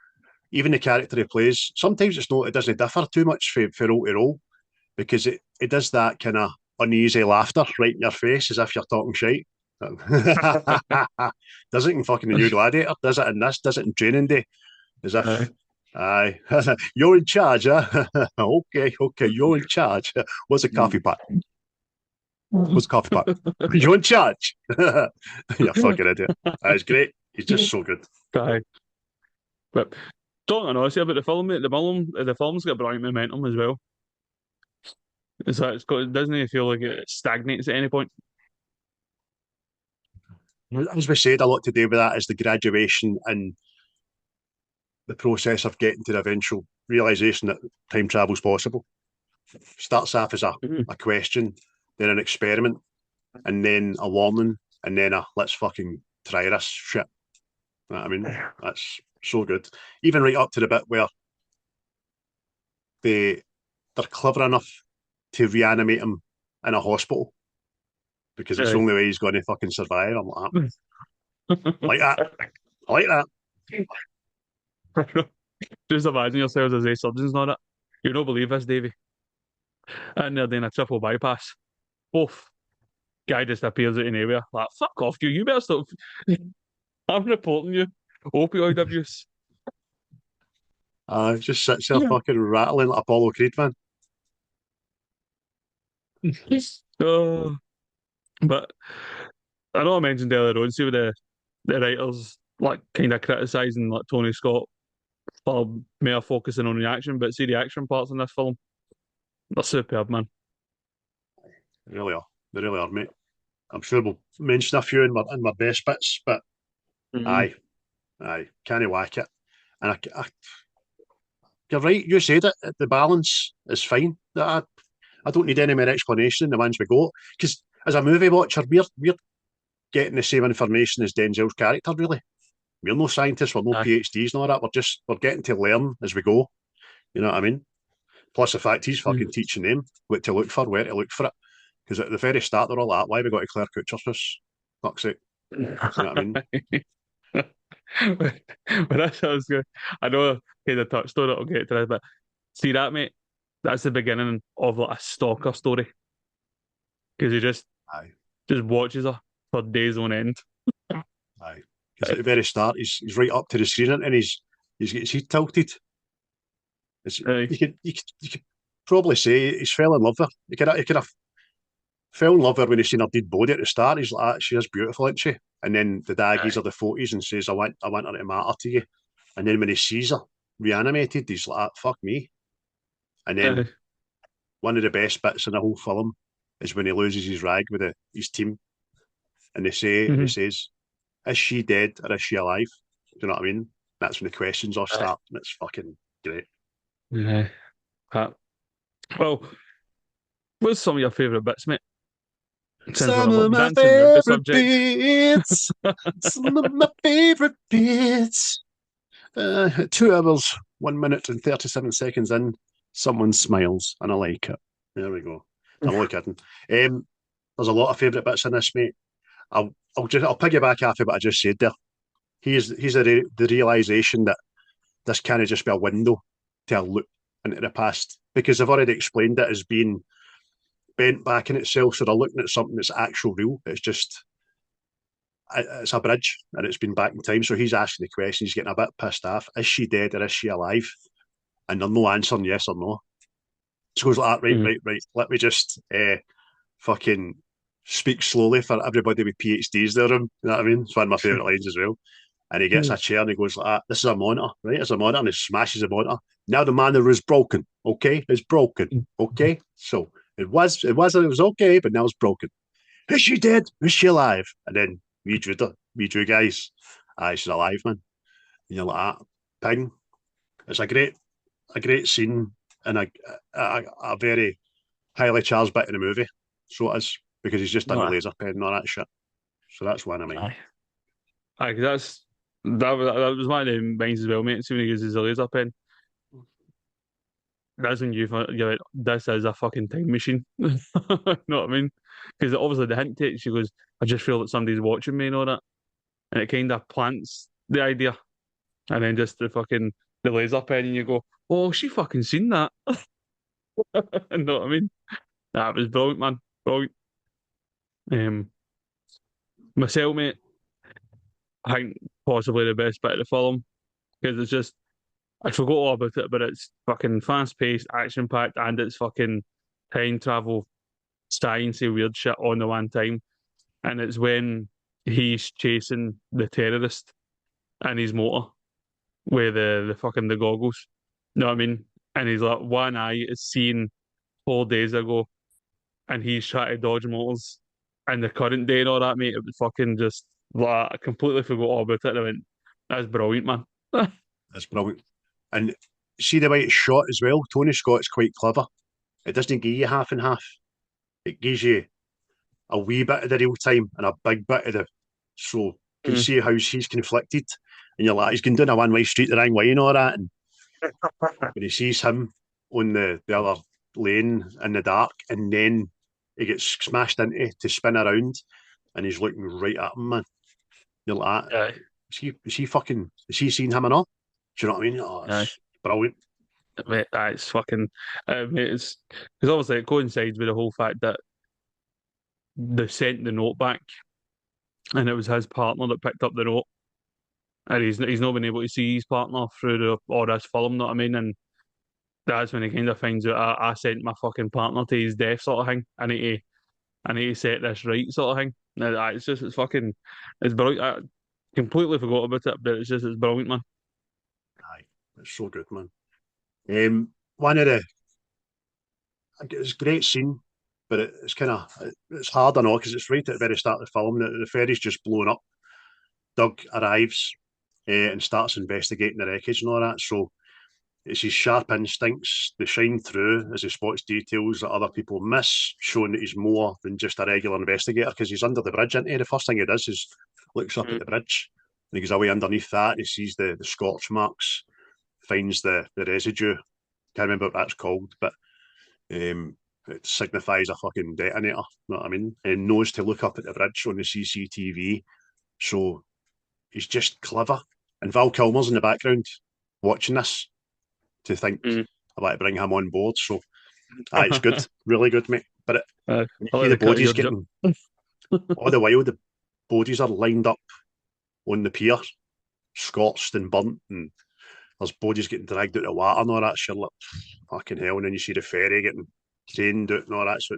Even the character he plays, sometimes it doesn't differ too much for role to role, because it does that kind of uneasy laughter right in your face as if you're talking shite. Does it in fucking The New Gladiator? Does it in this? Does it in Training Day? As Aye. if, aye, you're in charge, huh? Okay, you're in charge. What's a coffee pot? What's a coffee pot? You're in charge. You fucking idiot. It's great. He's just so good. Aye. But talking honestly about the film, mate, the film's got brilliant momentum as well. It doesn't feel like it stagnates at any point. As we said, a lot to do with that is the graduation and the process of getting to the eventual realization that time travel's possible. Starts off as Mhm. a question, then an experiment, and then a warning, and then a let's fucking try this shit. You know what I mean? That's so good. Even right up to the bit where they they're clever enough to reanimate him in a hospital because it's the Aye. only way he's going to fucking survive. I'm like that. I like that. Just imagine yourselves as a surgeons and all that. You don't believe this, Davy. And they're doing a triple bypass. Both. Guy just appears out of nowhere. Like, fuck off, you. You better stop. I'm reporting you. Opioid abuse. Just sits there fucking rattling like Apollo Creed, man. Oh, but I know I mentioned earlier on, see with the writers like kind of criticising like Tony Scott for more focusing on the action, but see the action parts in this film, they're superb, man. They really are. They really are, mate. I'm sure we'll mention a few in my best bits, but Mm. aye, can't whack it. And you're right. You said it. The balance is fine. I don't need any more explanation in the ones we got, because as a movie watcher, we're getting the same information as Denzel's character. Really, we're no scientists. We're no Aye. PhDs and all that. We're getting to learn as we go. You know what I mean? Plus the fact he's fucking Mm. teaching them what to look for, where to look for it. Because at the very start, they're all that. Why have we got to Claire Kutcher's house? Fuck's sake. You know what I mean? But that sounds good. I know I kind of touched on it. I'll get to that, but see that, mate? That's the beginning of like a stalker story because he Aye, just watches her for days on end. aye. Because at the very start, he's right up to the screen and he's got his head tilted. Aye. You could probably say he's fell in love with her. He could have fell in love with her when he seen her dead body at the start. He's like, she is beautiful, isn't she? And then the dad gives her the photos and says, I want her to matter to you. And then when he sees her reanimated, he's like, fuck me. And then Aye. one of the best bits in the whole film is when he loses his rag with his team, and he Mhm. says, "Is she dead or is she alive?" Do you know what I mean? That's when the questions all Aye. start, and it's fucking great. Yeah. Well, what's some of your favourite bits, mate? Since we're Some of my dancing around the favorite subject. bits. Some of my favorite bits. 2 hours, 1 minute and 37 seconds in. Someone smiles, and I like it. There we go. I'm only kidding. There's a lot of favourite bits in this, mate. I'll piggyback off of what I just said there. He's the realization that this can't just be a window to a look into the past, because I've already explained it as being bent back in itself. So they're looking at something that's actual real. It's a bridge and it's been back in time. So he's asking the question. He's getting a bit pissed off. Is she dead or is she alive? And they're no answering yes or no. So goes like that. Right, Mhm. right. Let me just fucking speak slowly for everybody with PhDs there. You know what I mean? It's one of my favourite lines as well. And he gets a chair and he goes like that. This is a monitor, right? It's a monitor, and he smashes the monitor. Now the monitor is broken. Okay, it's broken. Okay, so it was okay, but now it's broken. Is she dead? Is she alive? And then we drew guys. Aye, she's alive, man. And you're like that. Ping. It's a great scene and a very highly charged bit in the movie. So it is, because he's just done the Aye. laser pen and all that shit. So that's one of mine. Aye. Aye, 'cause that was one of the mains as well, mate. See when he uses the laser pen. That's when you're like, this is a fucking time machine. You know what I mean? Because obviously the hint takes, she goes, I just feel that somebody's watching me and all that. And it kind of plants the idea. And then just the laser pen, and you go, oh, she fucking seen that. You know what I mean? That was brilliant, man. Brilliant. Um, myself, mate, I think possibly the best bit of the film, because it's just, I forgot all about it, but it's fucking fast paced, action packed, and it's fucking time travel, sciencey weird shit on the one time. And it's when he's chasing the terrorist in his motor with the goggles. You know what I mean? And he's like, one eye is seen 4 days ago, and he's trying to dodge motors. And the current day and all that, mate, it was fucking just like, I completely forgot all about it. And I went, that's brilliant, man. That's brilliant. And see the way it's shot as well. Tony Scott's quite clever. It doesn't give you half and half. It gives you a wee bit of the real time and a big bit of the. So you can Mm. see how he's conflicted, and you're like, he's going down a one-way street the wrong way and all that. And when he sees him on the other lane in the dark, and then he gets smashed into to spin around, and he's looking right at him, man. You're like, Aye, is he seeing him or not? Do you know what I mean? Oh, aye. it's brilliant. Mate, it's fucking, mate, it's because obviously it coincides with the whole fact that they sent the note back, and it was his partner that picked up the note, and he's not been able to see his partner through all this film. Know what I mean? And that's when he kind of finds out, I sent my fucking partner to his death, sort of thing. I need to set this right, sort of thing. And it's brilliant. I completely forgot about it, but it's brilliant, man. Aye, it's so good, man. One of the it's a great scene, but it's kind of it's hard, I know, because it's right at the very start of the film. The ferry's just blown up. Doug arrives and starts investigating the wreckage and all that. So it's his sharp instincts they shine through as he spots details that other people miss, showing that he's more than just a regular investigator, because he's under the bridge. Into the first thing he does is looks up at Mm. the bridge and he goes away underneath that. And he sees the scorch marks, finds the residue. Can't remember what that's called, but it signifies a fucking detonator. You know what I mean? And knows to look up at the bridge on the CCTV. So he's just clever. And Val Kilmer's in the background watching this to think Mm. I want to bring him on board. So it's good, really good, mate. But when I you see like the the cut of bodies your joke. getting all the while, the bodies are lined up on the pier, scorched and burnt, and there's bodies getting dragged out of the water and all that shit. Like, fucking hell! And then you see the ferry getting trained out and all that. So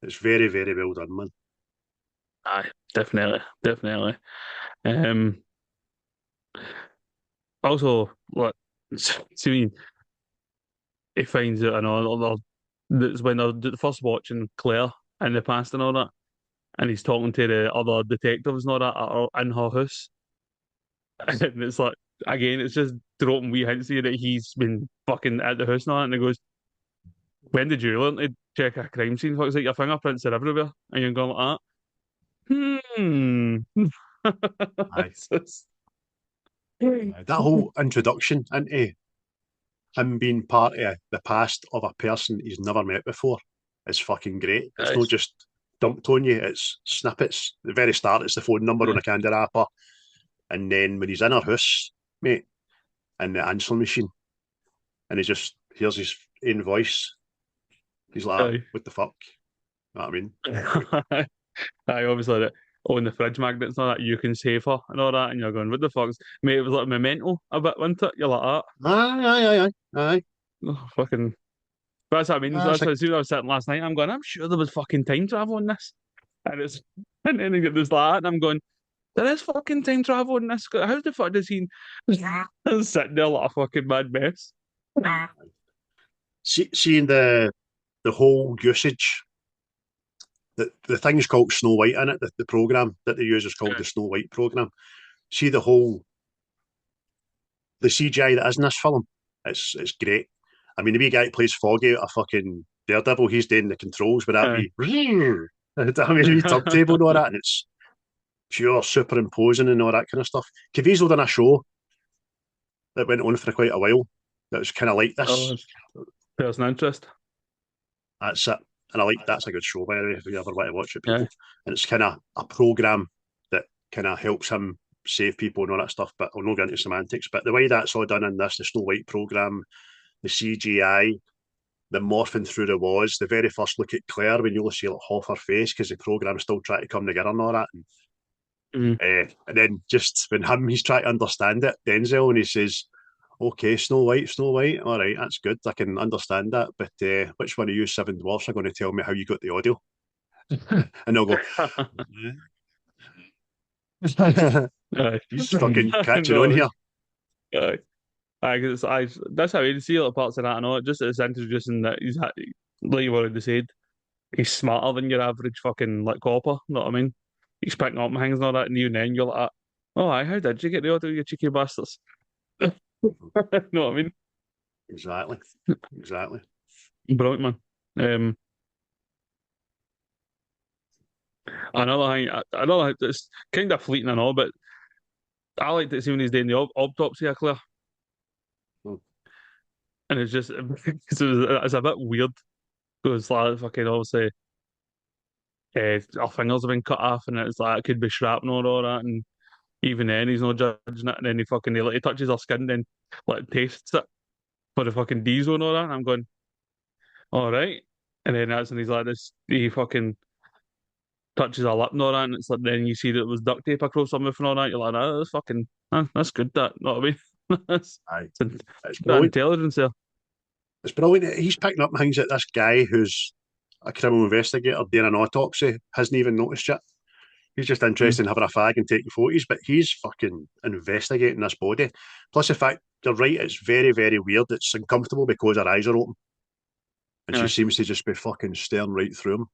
it's very, very well done, man. Aye, definitely, definitely. Um, also, what? See, he finds out, and all that's when they're first watching Claire in the past and all that, and he's talking to the other detectives and all that are in her house, and it's like again, it's just dropping wee hints here that he's been fucking at the house and all that, and he goes, "When did you learn to check a crime scene? Fuck's like your fingerprints are everywhere," and you're going like that. Aye. It's just- That whole introduction into him being part of the past of a person he's never met before is fucking great. It's not just dumped on you, it's snippets. At the very start, it's the phone number on a candy wrapper. And then when he's in her house, mate, in the answering machine, and he just hears his own voice, he's like, what the fuck? You know what I mean? I obviously that on the fridge magnets and all that, you can save her and all that, and you're going, what the fuck's mate, it was like Memento a bit, wasn't it? You're like that. Aye. Oh, fucking that's what I mean. That's what I was sitting last night. I'm going, I'm sure there was fucking time travel in this. And it's and then you get this that and I'm going, there is fucking time travel in this. How the fuck does he sitting there like a fucking mad mess? Seeing the whole usage, the thing's called Snow White in it, the program that they use is called the Snow White program. See the CGI that is in this film, it's great. I mean, the wee guy that plays Foggy out of fucking Daredevil, he's doing the controls with that wee turntable and all that, and it's pure superimposing and all that kind of stuff. Caviezel done a show that went on for quite a while that was kind of like this. There's an interest. That's it. And I like that's a good show, by the way, if you ever want to watch it, people. Yeah. And it's kind of a program that kind of helps him save people and all that stuff, but I'll not get into semantics. But the way that's all done in this, the Snow White program, the CGI, the morphing through the walls, the very first look at Claire when you only see like half her face because the program's still trying to come together and all that. And then just when he's trying to understand it, Denzel, and he says, okay, Snow White, all right, that's good, I can understand that, but which one of you seven dwarfs are going to tell me how you got the audio? And they'll go, he's fucking catching on here. That's how you see little parts of that and all. Just as introducing that he's like you already said, he's smarter than your average fucking like copper. You know what I mean? He's picking up things and all that, and even then you're like, oh, how did you get the audio, you cheeky bastards? You know what I mean? Exactly. Brilliant, man. Another thing, it's kind of fleeting and all, but I like to see when he's doing the autopsy of Claire. And it's just, it's a bit weird because like fucking obviously our fingers have been cut off and it's like it could be shrapnel and all that, and even then he's not judging it, and then he touches her skin, then like tastes it for the fucking diesel and all that, and I'm going, all right, and then that's when he's like this, he fucking touches her lip and all that, and it's like then you see that it was duct tape across her mouth and all that, you're like, that's fucking, that's good, that, you know what I mean? It's brilliant. Intelligence there. It's brilliant. He's picking up things that this guy who's a criminal investigator doing an autopsy hasn't even noticed yet. He's just interested in having a fag and taking photos, but he's fucking investigating this body. Plus the fact, you're right, it's very, very weird. It's uncomfortable because her eyes are open. And she seems to just be fucking staring right through him.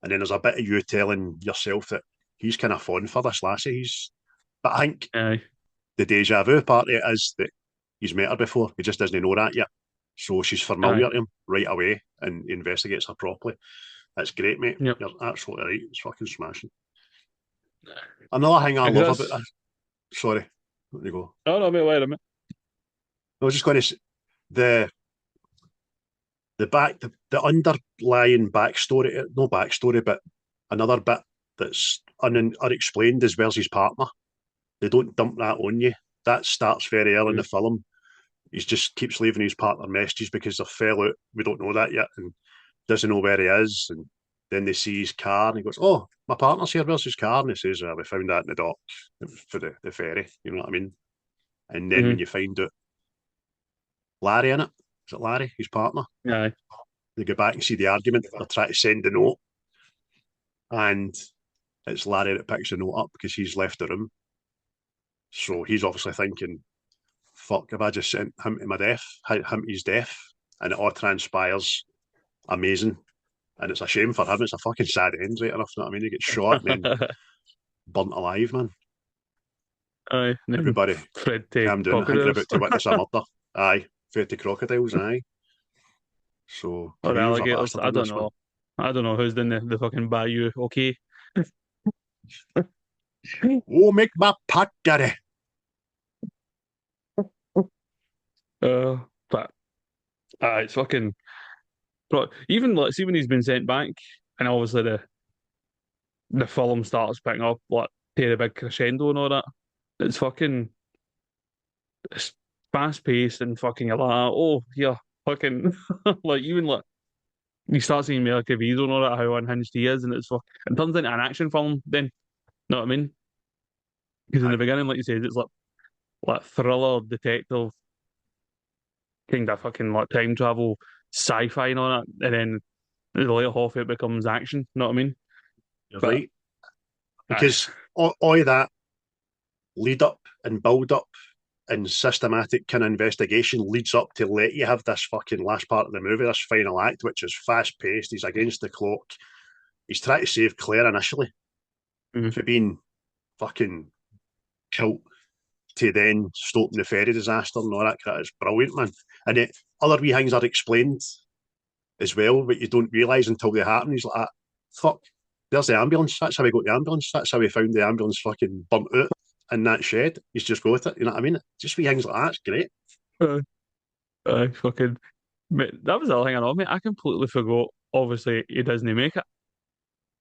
And then there's a bit of you telling yourself that he's kind of fond for this lassie. But I think the DeJa Vu part of it is that he's met her before. He just doesn't know that yet. So she's familiar to him right away and investigates her properly. That's great, mate. Yep. You're absolutely right. It's fucking smashing. Another thing I love about this. Sorry, let me go. No, mate, wait a minute. I was just going to say the underlying backstory, no backstory, but another bit that's unexplained is where's his partner. They don't dump that on you. That starts very early in the film. He just keeps leaving his partner messages because they fell out. We don't know that yet, and doesn't know where he is. And then they see his car, and he goes, "Oh, my partner's here. Where's his car?" And he says, "We found that in the dock for the ferry." You know what I mean? And then when you find out Larry in it, is it Larry, his partner? Yeah. They go back and see the argument. They're trying to send the note, and it's Larry that picks the note up because he's left the room. So he's obviously thinking, fuck, if I just sent him to my death, him to his death, and it all transpires amazing. And it's a shame for him. It's a fucking sad end, right enough. You know what I mean? He gets shot and then burnt alive, man. Aye. Everybody, calm down. I think they're about to witness a murder. Aye. Fed to crocodiles, aye. So, or alligators, I don't know. I don't know who's in the fucking bayou, okay? Oh, make my pot, daddy. But It's fucking. But even like, see when he's been sent back, and obviously the film starts picking up like to the big crescendo and all that. It's fucking it's fast paced and fucking a lot. Oh yeah, fucking like even like you start seeing me like Caviezel and all that how unhinged he is, and it turns into an action film. Then, know what I mean? Because in the Aye. beginning, like you said, it's like thriller, detective, kind of fucking like time travel, sci-fi and all that, and then the later half it becomes action. Know what I mean? You're But right. aye, Because all that lead up and build up and systematic kind of investigation leads up to let you have this fucking last part of the movie, this final act, which is fast paced. He's against the clock. He's trying to save Claire initially mhm. for being fucking killed to then stopping the ferry disaster and all that crap. It's brilliant, man. And it, other wee things are explained as well, but you don't realise until they happen. He's like, fuck, there's the ambulance. That's how we got the ambulance. That's how we found the ambulance fucking burnt out in that shed. He's just got it. You know what I mean? Just wee things like that. It's great. Aye, aye, fucking. Mate, that was the other thing I know, mate. I completely forgot. Obviously, he doesn't make it.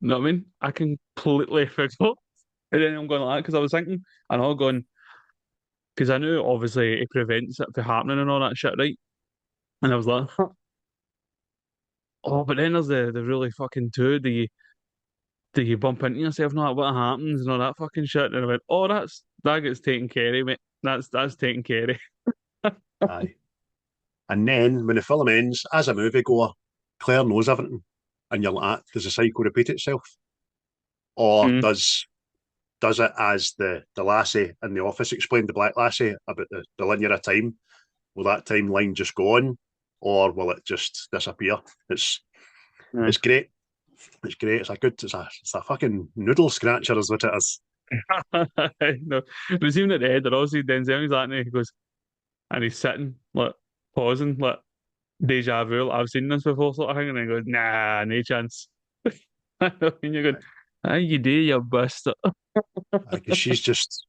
You know what I mean? I completely forgot. And then I'm going like that because I was thinking, and I'm going because I knew obviously it prevents it from happening and all that shit, right? And I was like, oh, but then there's the really fucking two. Do you bump into yourself? Not what happens and all that fucking shit. And I went, oh, that gets taken care of, mate. That's taken care of. Aye. And then when the film ends, as a moviegoer, Claire knows everything. And you're like, does the cycle repeat itself? Or Mm. does it as the lassie in the office explained, the black lassie, about the linear of time? Will that timeline just go on? Or will it just disappear? It's Aye. it's great. It's great. It's a fucking noodle scratcher is what it is. No, but even at the end, obviously Denzel is like, and he goes, and he's sitting, like, pausing, like, DeJa Vu, like, I've seen this before, sort of thing, and then he goes, nah, no chance. And you're going, how you do, you bastard. Because she's just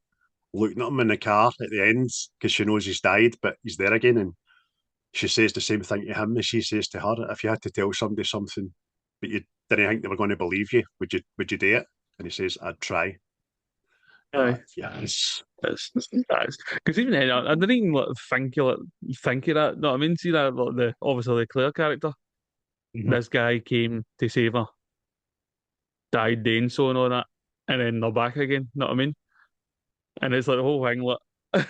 looking at him in the car at the end because she knows he's died, but he's there again, and she says the same thing to him as she says to her. If you had to tell somebody something, but you didn't think they were going to believe you, would you do it? And he says, I'd try. Aye. Yes. It's because even then, I didn't even like, think of that. No, I mean, see that like, the obviously the Claire character. Mm-hmm. This guy came to save her, died doing so and all that, and then they're back again. Know what I mean? And it's like the whole thing, like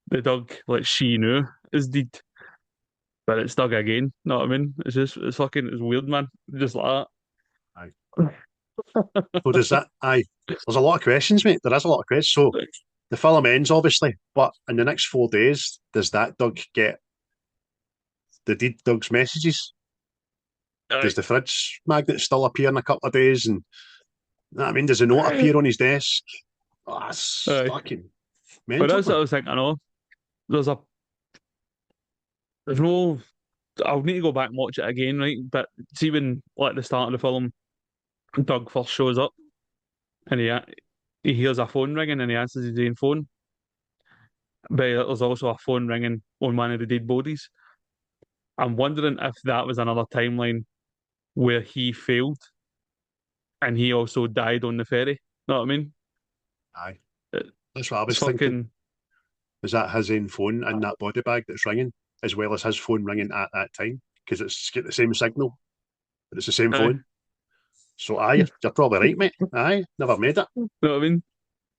the dog, like she knew is dead, but it's dug again. Know what I mean? It's fucking, it's weird, man. Just like Aye. that. So does that? Aye. There's a lot of questions, mate. There is a lot of questions. So the film ends, obviously, but in the next 4 days, does that Doug get the deed Doug's messages? Aye. Does the fridge magnet still appear in a couple of days? And you know what I mean, does a note appear on his desk? Oh, that's Aye. fucking But mental, that's what man. I was thinking. I know there's a there's no. I'll need to go back and watch it again, right? But see when like the start of the film, Doug first shows up and he hears a phone ringing and he answers his own phone. But there's also a phone ringing on one of the dead bodies. I'm wondering if that was another timeline where he failed and he also died on the ferry. Know what I mean? Aye, It- that's what I It's was thinking. fucking Is that his own phone in that body bag that's ringing, as well as his phone ringing at that time? Because it's got the same signal, but it's the same aye. phone. So aye, you're probably right, mate. Aye, never made it. Know what I mean?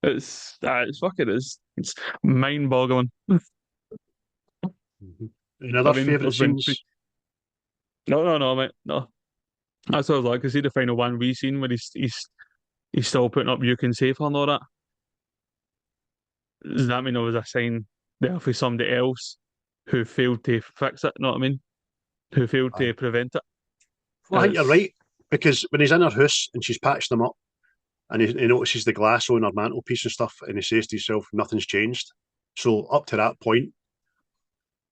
It's fucking it's mind boggling. Mm-hmm. Any other I mean, favourite there's been scenes? no, mate, no. That's what I was like. Cause see the final one we seen where he's still putting up "You Can Save Her" and all that. Does that mean there was a sign there for somebody else who failed to fix it? Know what I mean? Who failed Aye. to prevent it? Well, I think you're It's right because when he's in her house and she's patched them up, and he notices the glass on her mantelpiece and stuff, and he says to himself, "Nothing's changed." So up to that point,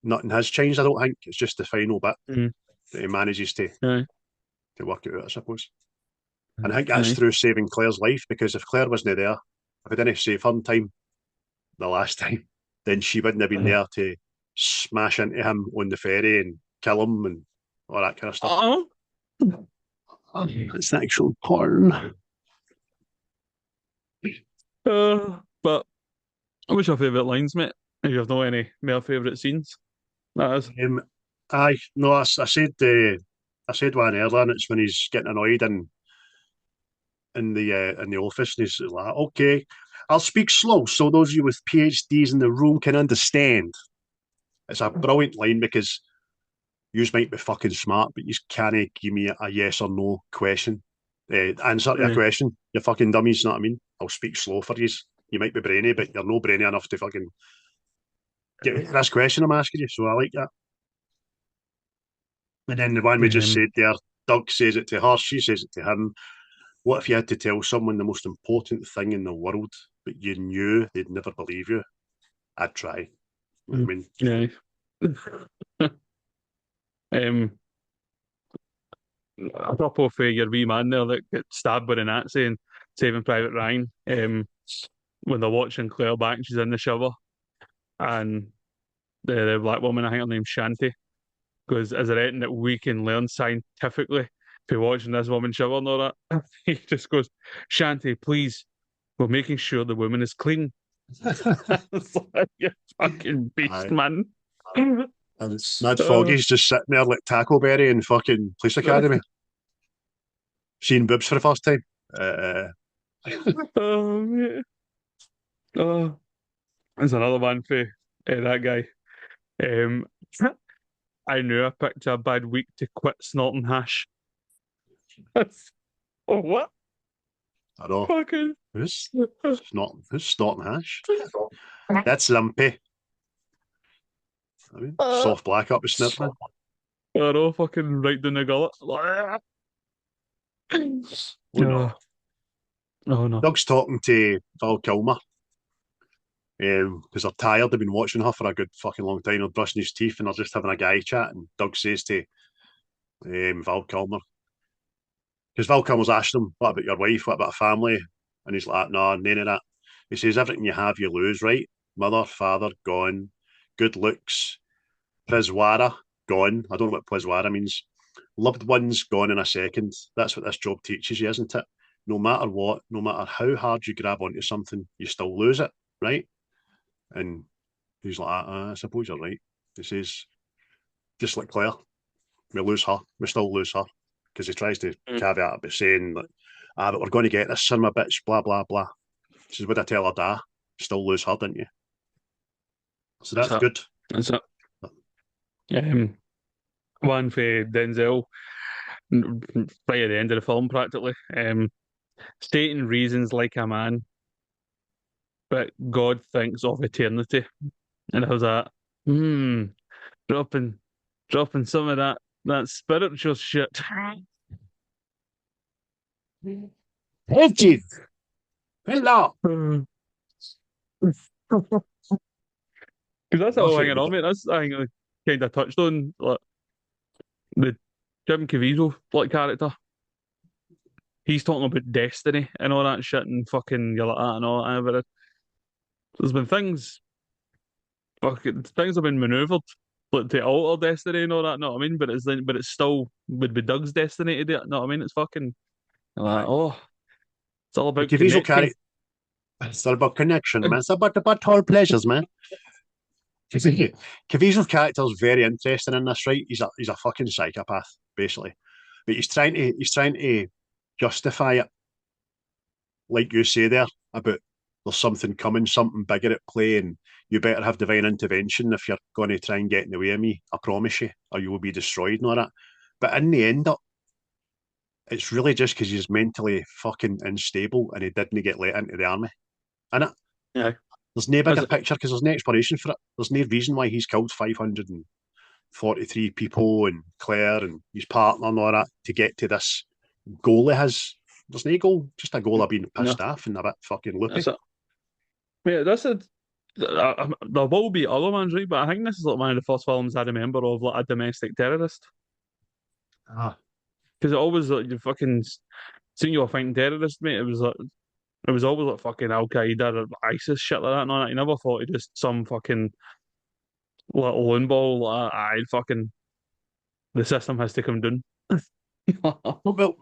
nothing has changed. I don't think it's just the final bit mm, that he manages aye, to work it out, I suppose. And I think that's aye, through saving Claire's life because if Claire wasn't there, if he didn't save her in time the last time, then she wouldn't have been there to smash into him on the ferry and kill him and all that kind of stuff. Oh, It's actual porn. but what's your favourite lines, mate? If you have no any more favourite scenes, that is. Aye, no, I said one earlier, and it's when he's getting annoyed in the office, and he's like, "Okay, I'll speak slow so those of you with PhDs in the room can understand." It's a brilliant line because you might be fucking smart, but you can't give me a yes or no question. Answer to a question. You fucking dummies, you know what I mean? I'll speak slow for you. You might be brainy, but you're no brainy enough to fucking get this question I'm asking you. So I like that. And then the one we just said there, Doug says it to her, she says it to him. What if you had to tell someone the most important thing in the world, but you knew they'd never believe you? I'd try. I mean, yeah. A couple of your wee man there that got stabbed by a Nazi in Saving Private Ryan. When they're watching Claire back, and she's in the shower, and the black woman, I think her name's Shanti, goes, "Is there anything that we can learn scientifically from watching this woman shower and all that?" He just goes, "Shanti, please, we're making sure the woman is clean." It's like, you fucking beast, Aye. man. and Mad Foggy's just sitting there like Tackleberry in fucking Police Academy, seeing boobs for the first time. Oh, mate. Oh, there's another one for that guy. I knew I picked a bad week to quit snorting hash. Oh, what? I know. Fucking. Who's snorting hash? That's lumpy. I mean, soft black up with snip, man. I know, fucking right down the gullet. Oh no. Oh no. Doug's talking to Val Kilmer because they're tired. They've been watching her for a good fucking long time. They're brushing his teeth and they're just having a guy chat. And Doug says to Val Kilmer, because Val Kilmer's asked him, "What about your wife? What about a family?" And he's like, "No, none of that." He says, "Everything you have, you lose, right? Mother, father, gone. Good looks, Prizwara, gone. I don't know what Prizwara means. Loved ones, gone in a second. That's what this job teaches you, isn't it? No matter what, no matter how hard you grab onto something, you still lose it, right?" And he's like, "I suppose you're right." He says, "Just like Claire, we lose her. We still lose her." Because he tries to caveat it by saying, like, but we're going to get this cinema bitch, blah, blah, blah. He says, "Would I tell her that? Still lose her, didn't you?" So that's good. That's it. One for Denzel, right at the end of the film, practically. Stating reasons like a man, but God thinks of eternity. And I was like, dropping some of that spiritual shit. Edgy. Hello. Because that's all hanging on, mate. That's I think I kind of touched on like the Jim Caviezel like character. He's talking about destiny and all that shit, and fucking you're like that and all that. But there's been things have been manoeuvred like to alter destiny and all that. Know what I mean? But it's still would be Doug's destiny to do it. Know what I mean? It's fucking like, it's all about Caviezel connecting. It's all about connection, man. It's about the butthole pleasures, man. Caviezel's character is very interesting in this, right? He's a fucking psychopath, basically, but he's trying to justify it, like you say there about there's something coming, something bigger at play, and you better have divine intervention if you're going to try and get in the way of me. I promise you, or you will be destroyed and all that. But in the end, it's really just because he's mentally fucking unstable and he didn't get let into the army. And Yeah. there's no bigger picture because there's no explanation for it. There's no reason why he's killed 543 people and Claire and his partner and all that to get to this goal he has. There's no goal, just a goal of being pissed off and a bit fucking loopy. Yeah, there will be other ones, right? But I think this is like one of the first films I remember of like a domestic terrorist. Because it always like you fucking seen you were fighting terrorists, mate. It was always like fucking Al Qaeda or ISIS shit like that. No, you never thought it just some fucking like lone ball, like, aye, fucking the system has to come down. Well,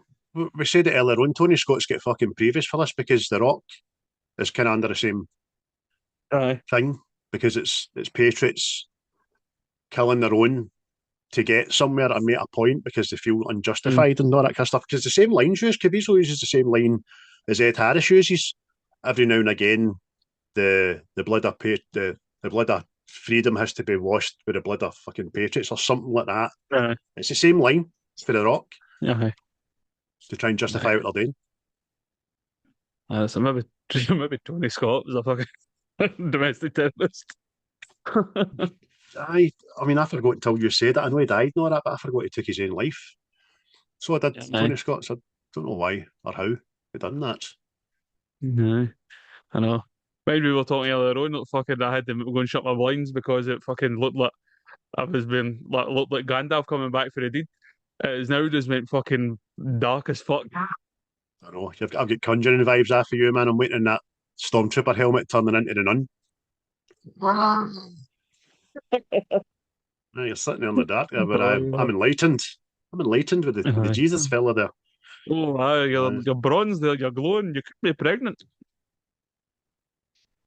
we said it earlier on. Tony Scott's got fucking previous for this because The Rock is kind of under the same Aye. thing because it's patriots killing their own to get somewhere and make a point because they feel unjustified and all that kind of stuff. Because the same lines used, Caviezel uses the same line as Ed Harris uses every now and again. The blood of the blood of freedom has to be washed with the blood of fucking patriots or something like that. Aye. It's the same line for The Rock Aye. to try and justify what they're doing. So maybe Tony Scott was a fucking domestic terrorist. I mean, I forgot until you said it. I know he died and all that, but I forgot he took his own life. So I did, Yeah, Tony Scott. So I don't know why or how he done that. no, I know. When we were talking earlier on, fucking, I had to go and shut my blinds because it fucking looked like I was being like looked like Gandalf coming back for the deed. It is now just went fucking dark as fuck. I know. I've got Conjuring vibes after you, man. I'm waiting on that Stormtrooper helmet turning into the nun. You're sitting there in the dark there, but I'm enlightened. I'm enlightened with the Aye. Jesus fella there. Oh, aye, you're bronzed there, you're glowing, you could be pregnant.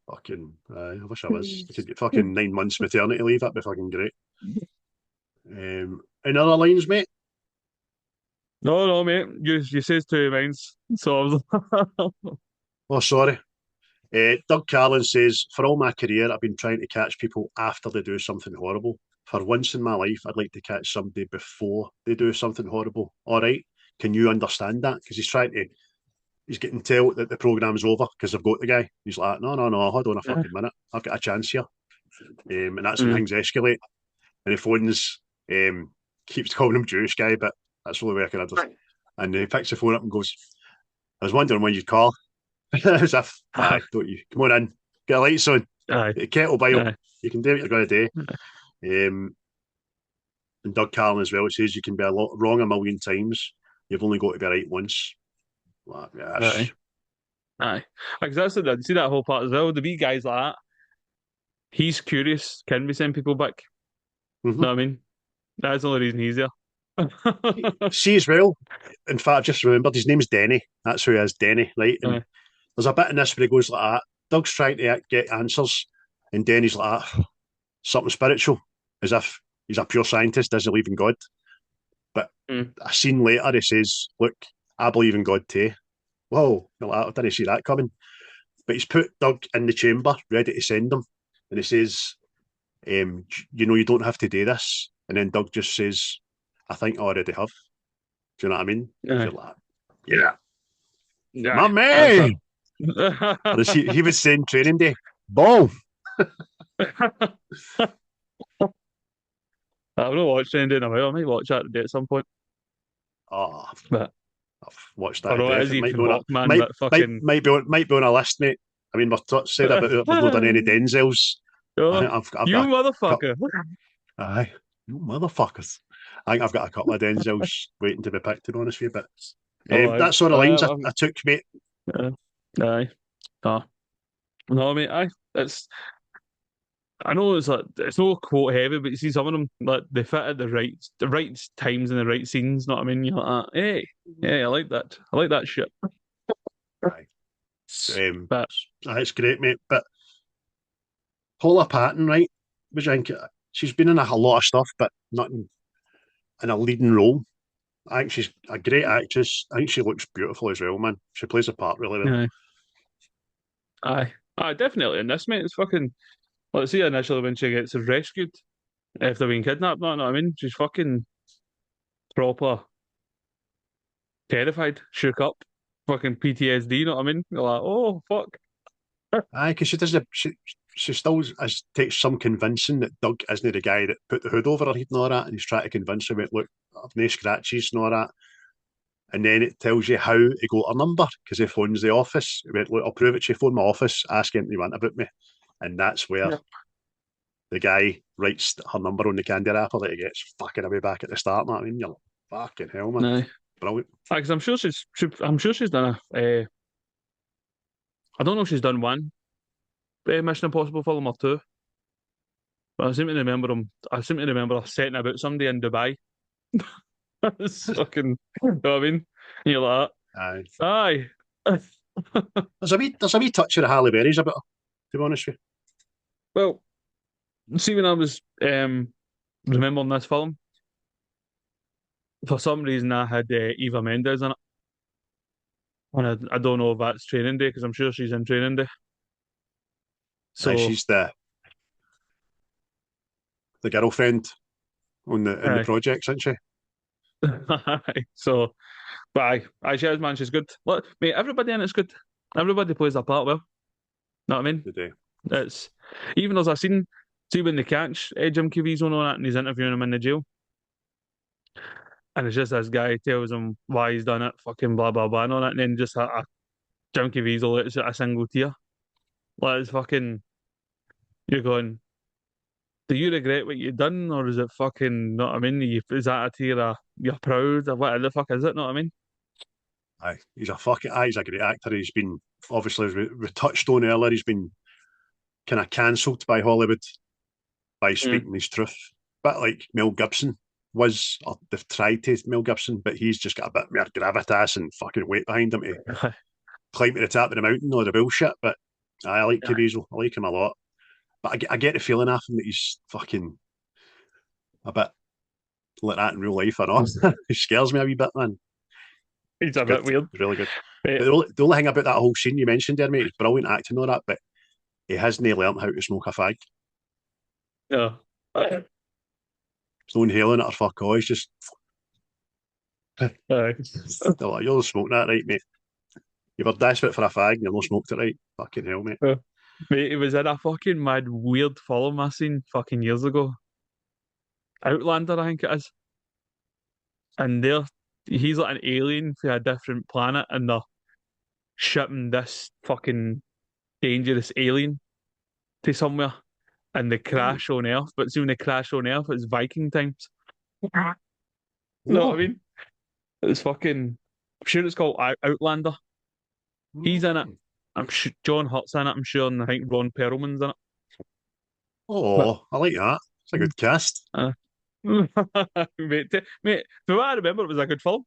Fucking, I wish I was. I could get fucking 9 months maternity leave. That'd be fucking great. Any other lines, mate? No, mate, you says two minds. So I was Oh, sorry. Doug Carlin says, for all my career, I've been trying to catch people after they do something horrible. For once in my life, I'd like to catch somebody before they do something horrible. All right. Can you understand that? Because he's getting told that the programme's over because they've got the guy. He's like, no, hold on a fucking minute. I've got a chance here. And that's when things escalate. And he phones, keeps calling him Jewish guy, but that's the only way I can understand. And he picks the phone up and goes, I was wondering when you'd call. As if, don't you? Come on in. Get the lights on. aye, Get a kettle boil. aye. You can do what you're going to do. And Doug Carlin as well, it says you can be wrong a million times. You've only got to be right once. Like, yes. Aye. Because that's see that whole part as well. The wee guys like that, he's curious, can we send people back? Mm-hmm. Know what I mean? That's the only reason he's there. See as well, in fact, I've just remembered his name's Denny. That's who he is, Denny, right? And there's a bit in this where he goes like that. Doug's trying to get answers, and Denny's like that. Something spiritual, as if he's a pure scientist, doesn't believe in God. But a scene later, he says, look, I believe in God too. Whoa, I didn't see that coming. But he's put Doug in the chamber, ready to send him. And he says, you don't have to do this. And then Doug just says, I think I already have. Do you know what I mean? You're like, yeah. My man! He was saying training day. Ball! I've not watched any in a while. I might watch that today at some point. Oh, but I've watched that. It is might, Ethan Hawke, man. Might be on a list, mate. I mean, we've said about we've not done any Denzels. I've you motherfucker. Aye, you motherfuckers. I think I've got a couple of Denzels waiting to be picked, to be honest with you. But that sort of lines I took, mate. Aye. No, mate, I know it's no quote heavy, but you see some of them like they fit at the right times and the right scenes. Know what I mean? You're like, hey, I like that. I like that shit. Aye. It's great, mate. But Paula Patton, right? Which I think she's been in a lot of stuff, but not in a leading role. I think she's a great actress. I think she looks beautiful as well, man. She plays a part really well. Aye, definitely in this, mate. It's fucking. Let's see initially when she gets rescued, if they're being kidnapped. No, I mean, she's fucking proper terrified, shook up, fucking PTSD. You know what I mean? You're like, oh fuck. Aye, because she doesn't. She still takes some convincing that Doug isn't the guy that put the hood over her head and all that, and he's trying to convince her, look, I've no scratches and all that. And then it tells you how he got her number because he phones the office. He went, look, I'll prove it. She phoned my office asking what you want about me. And that's where the guy writes her number on the candy wrapper that he gets fucking away back at the start. I mean, you're like, fucking hell, man. Aye. Brilliant. Because I'm sure she's done a. I don't know if she's done one Mission Impossible film or two. But I seem to remember him. I seem to remember us setting about somebody in Dubai. It's fucking, you know what I mean? And you're like, Aye. aye. There's a wee touch of the Halle Berry's about her, to be honest with Well, see, when I was remembering this film, for some reason I had Eva Mendes in it. And I don't know if that's training day because I'm sure she's in training day. you. Aye, So, she's the girlfriend on the in the aye. project, isn't she? So, but she is, man, she's good. Look, mate, everybody in it's good. Everybody plays their part well. Know what I mean? They do. It's even as I seen, see when they catch Jim Caviezel on it and he's interviewing him in the jail, and it's just this guy tells him why he's done it, fucking blah blah blah and all that, and then just a Jim Caviezel, it's a single tear. Like it's fucking, you're going, do you regret what you've done, or is it fucking, know what I mean? Is that a tear of you're proud, or what the fuck is it? Know what I mean? Aye, he's a great actor. He's been obviously as we touched on earlier. He's been kind of cancelled by Hollywood by speaking his truth. But like Mel Gibson was, or they've tried to Mel Gibson, but he's just got a bit more gravitas and fucking weight behind him to climb to the top of the mountain or the bullshit. But I like Caviezel. I like him a lot. But I get the feeling off him that he's fucking a bit like that in real life. I know. He scares me a wee bit, man. He's a bit weird. He's really good. But The only thing about that whole scene you mentioned there, mate, is brilliant acting on that, but he hasn't learnt how to smoke a fag. yeah. There's no inhaling it or fuck all. He's just, Aye. they're like, you're not smoking that right, mate. You were desperate for a fag and you're not smoked it right. Fucking hell, mate. Mate, it was in a fucking mad weird film I seen fucking years ago. Outlander, I think it is. And he's like an alien from a different planet, and they're shipping this fucking dangerous alien to somewhere, and they crash on Earth. But see, when they crash on Earth, it's Viking times. You know what I mean? It's fucking. I'm sure it's called Outlander. He's in it. I'm sure John Hurt's in it. I'm sure, and I think Ron Perlman's in it. Oh, I like that. It's a good cast. Mate, from what I remember, it was a good film.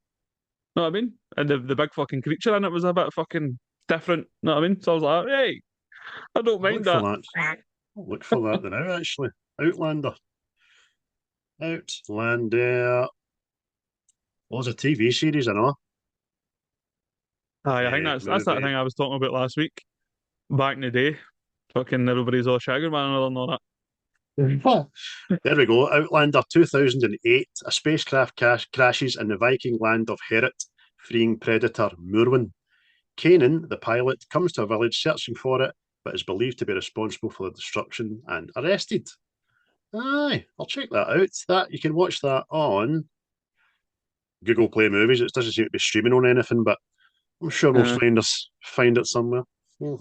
Know what I mean? And the big fucking creature in it was a bit fucking different. Know what I mean? So I was like, hey, I don't mind that. I'll look for that now, actually. Outlander. Outlander. Was a TV series, I know. Aye, I think that's that thing I was talking about last week. Back in the day, fucking everybody's all shagging one another and all that. There we go. Outlander 2008. A spacecraft crashes in the Viking land of Heret, freeing predator Murwen. Kanan, the pilot, comes to a village searching for it, but is believed to be responsible for the destruction and arrested. Aye, I'll check that out. That you can watch that on Google Play Movies. It doesn't seem to be streaming on anything, but I'm sure we'll find it somewhere. At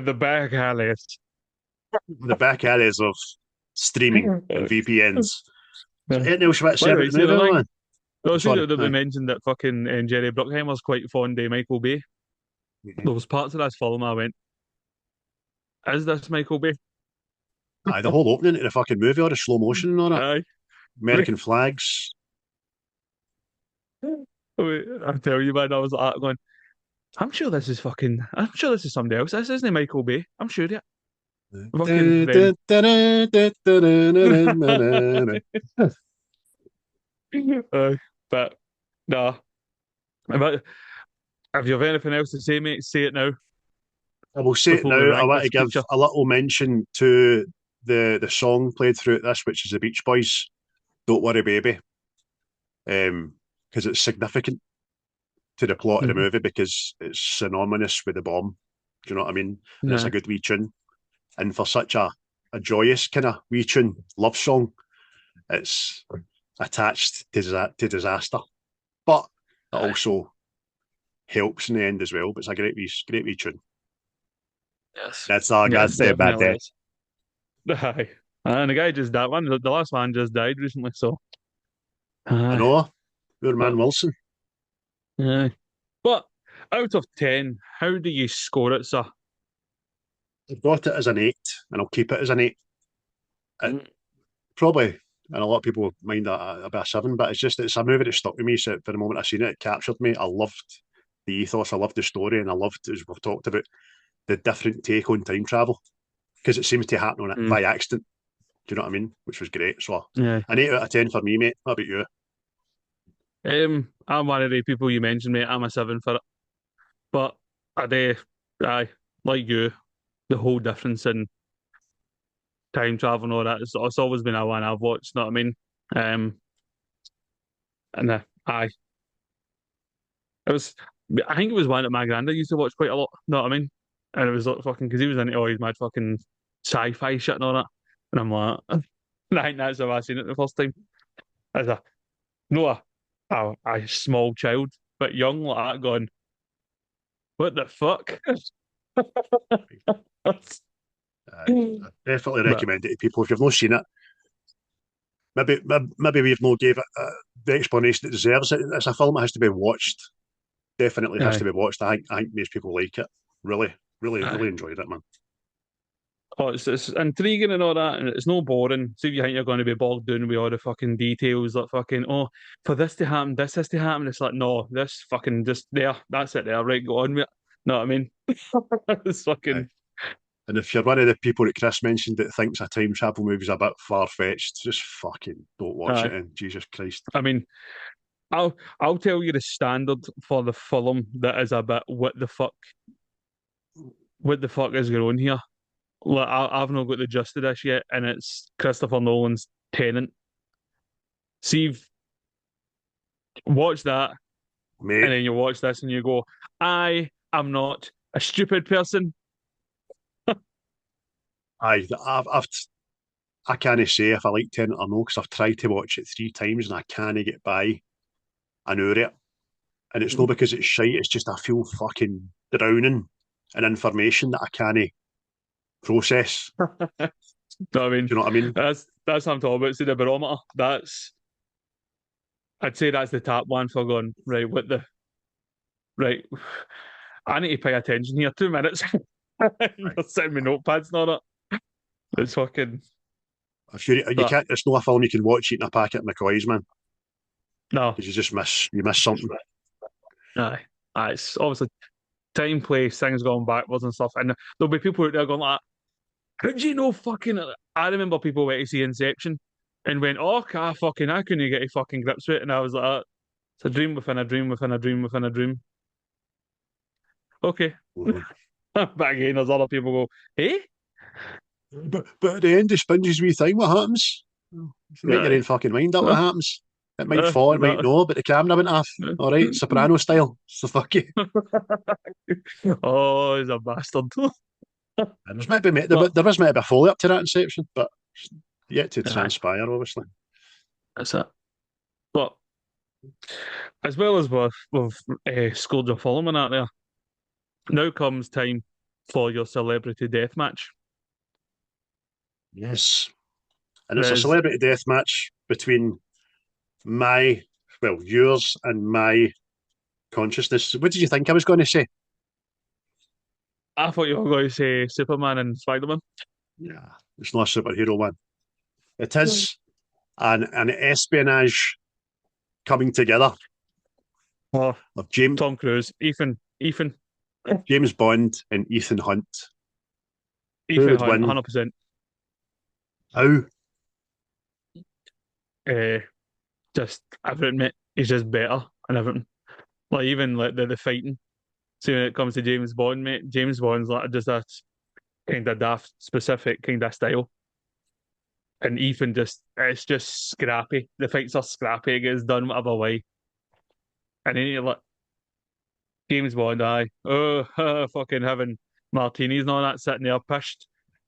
the back alleys. The back alleys of streaming and VPNs. Yeah. Anything else about By the way, see the thing? man? No, see Sorry, that they aye. mentioned that fucking Jerry Bruckheimer's quite fond of Michael Bay. There was parts of this film I went, is this Michael Bay? Aye, the whole opening to the fucking movie, all the slow motion and all that. Aye. American flags. Wait, I tell you, man, I was like going, I'm sure this is somebody else. This isn't Michael Bay. I'm sure it. Fucking but nah. But if you have anything else to say, mate, say it now. I will say it Before we now. rank I want this to give creature. a little mention to the song played throughout this, which is the Beach Boys' "Don't Worry, Baby," because it's significant to the plot of the movie because it's synonymous with the bomb. Do you know what I mean? And it's a good wee tune. And for such a joyous kind of wee tune, love song, it's attached to disaster, but it also helps in the end as well. But it's a great wee tune. Yes. That's all I got to say about that. Aye. And the guy just died. The last one just died recently, so. I know. Poor man Wilson. Aye. But out of 10, how do you score it, sir? I've got it as an 8. and I'll keep it as an 8. Probably, and a lot of people mind a bit of 7, but it's a movie that stuck with me. So for the moment I seen it, it captured me. I loved the ethos, I loved the story, and I loved, as we've talked about, the different take on time travel because it seems to happen on it by accident. Do you know what I mean? Which was great. So Yeah. an 8 out of 10 for me, mate. What about you? I'm one of the people you mentioned, mate. I'm a 7 for it. But I like you, the whole difference in time travel and all that. It's always been a one I've watched, know what I mean? And aye. It was, I think it was one that my granddad used to watch quite a lot, know what I mean? And it was like fucking, because he was into all his mad fucking sci-fi shit and all that. And I'm like, I think that's how I seen it the first time. As a, no, a small child, but young like that, going, what the fuck? I definitely But recommend it to people if you've not seen it. Maybe we've not gave it the explanation it deserves. It's a film that has to be watched. Definitely has to aye, be watched. I think most people like it. Really, really, aye. really enjoyed it, man. Oh, it's intriguing and all that, and it's no boring. See if you think you're going to be bogged down with all the fucking details, like fucking, oh, for this to happen, this has to happen. It's like, no, this fucking just there, that's it there, right, go on with it. Know what I mean? It's Aye. fucking, And if you're one of the people that Chris mentioned that thinks a time travel movie's a bit far fetched, just fucking don't watch it. aye. And Jesus Christ, I mean, I'll tell you the standard for the film that is a bit what the fuck is going on here? Like, I've not got the gist of this yet, and it's Christopher Nolan's Tenant. See, watch that, and mate. then you watch this and you go, I am not a stupid person. I can't say if I like Tenet or no because I've tried to watch it 3 times and I can't get by an hour of it. And it's not because it's shite, it's just I feel fucking drowning in information that I can't process. Know what I Do mean? you know what I mean? That's what I'm talking about. See the barometer. I'd say that's the top one for going, right, what the right. I need to pay attention here. 2 minutes. Aye. You're sending me notepads and all that. It's fucking If you but can't, it's not a film you can watch eating a packet of McCoys, man, no. because you miss something. Aye. It's obviously time, place, things going backwards and stuff. And there'll be people out there going like, how do you know fucking I remember people went to see Inception and went, oh fucking I couldn't get a fucking grips with it. And I was like, it's a dream within a dream within a dream within a dream. Okay. Mhm. But again, there's other people go, eh? But at the end of Sponge's wee thing, what happens? Make your Aye. own fucking mind up what happens. It might Uh, fall, it might no. no, but the camera went off. All right, Soprano style. So fuck you. Oh, he's a bastard. And But there was maybe a follow up to that Inception, but yet to aye, transpire, obviously. that's it. But as well as with Scourge of Solomon out there, now comes time for your celebrity death match. Yes. And it's a There's, celebrity death match between yours and my consciousness. What did you think I was going to say? I thought you were going to say Superman and Spider-Man. Yeah. It's not a superhero one. It is an espionage coming together Oh, of Tom Cruise, James Bond and Ethan Hunt. Who Ethan would Hunt, win? 100%. How? Uh, just everything, mate. He's just better and everything. Like even like the fighting. See when it comes to James Bond, mate. James Bond's like just a kind of daft, specific kind of style. And Ethan it's just scrappy. The fights are scrappy. It gets done whatever way. And then you're like, James Bond, aye. Oh, fucking having martinis and all that, sitting there pished.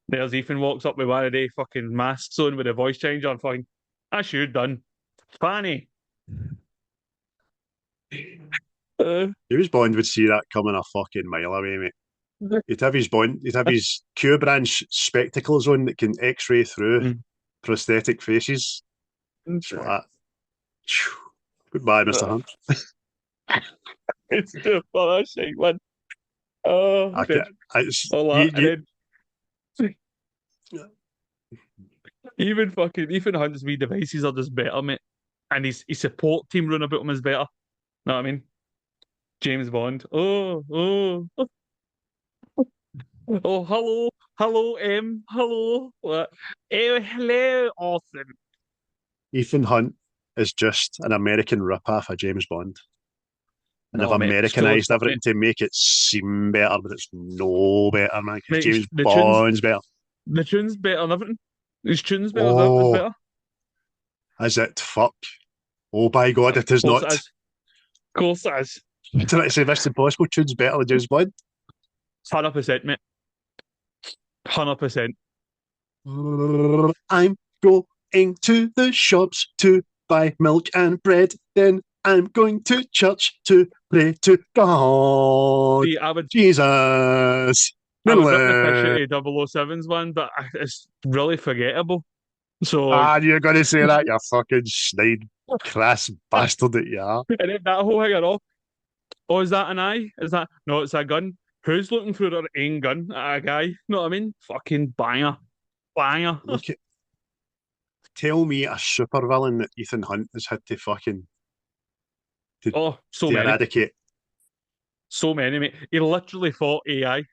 There's Ethan walks up with one of the fucking masks on with a voice changer and fucking, that's you done. Fanny. James Bond would see that coming a fucking mile away, mate. He'd have his Q branch spectacles on that can X-ray through prosthetic faces. It's like that. Goodbye, Mr. Hunt. It's too for that shit, man. Oh, I man. can, it's, All you, that. you, And then Even fucking Ethan Hunt's wee devices are just better, mate. And his support team run about him is better. Know what I mean? James Bond. Oh, hello, hello. What? Oh, hello, awesome. Ethan Hunt is just an American rip-off of James Bond. And they've No, mate, it's cool as Americanized fuck, everything to make it seem better, but it's no better, man. 'Cause mate. James The tunes, Bond's better. the tunes better than everything. His tunes better, is Oh, better. is it? Fuck. Oh, by God, it is Of course not. it is. Of course it is. Did I say Mission Impossible tune's better than James Bond? 100%, mate. 100%. I'm going to the shops to buy milk and bread. Then I'm going to church to pray to God. See, Jesus. I would rip the piss out of 007's one, but it's really forgettable. So, You're going to say that, you fucking snide, crass bastard that you are. and then that whole thing off. Oh, is that an eye? Is that no? It's a gun. Who's looking through their own gun at a guy? You know what I mean? Fucking banger, banger. Look at, tell me a super villain that Ethan Hunt has had to fucking Oh, so to many, eradicate. so many, mate. He literally fought AI.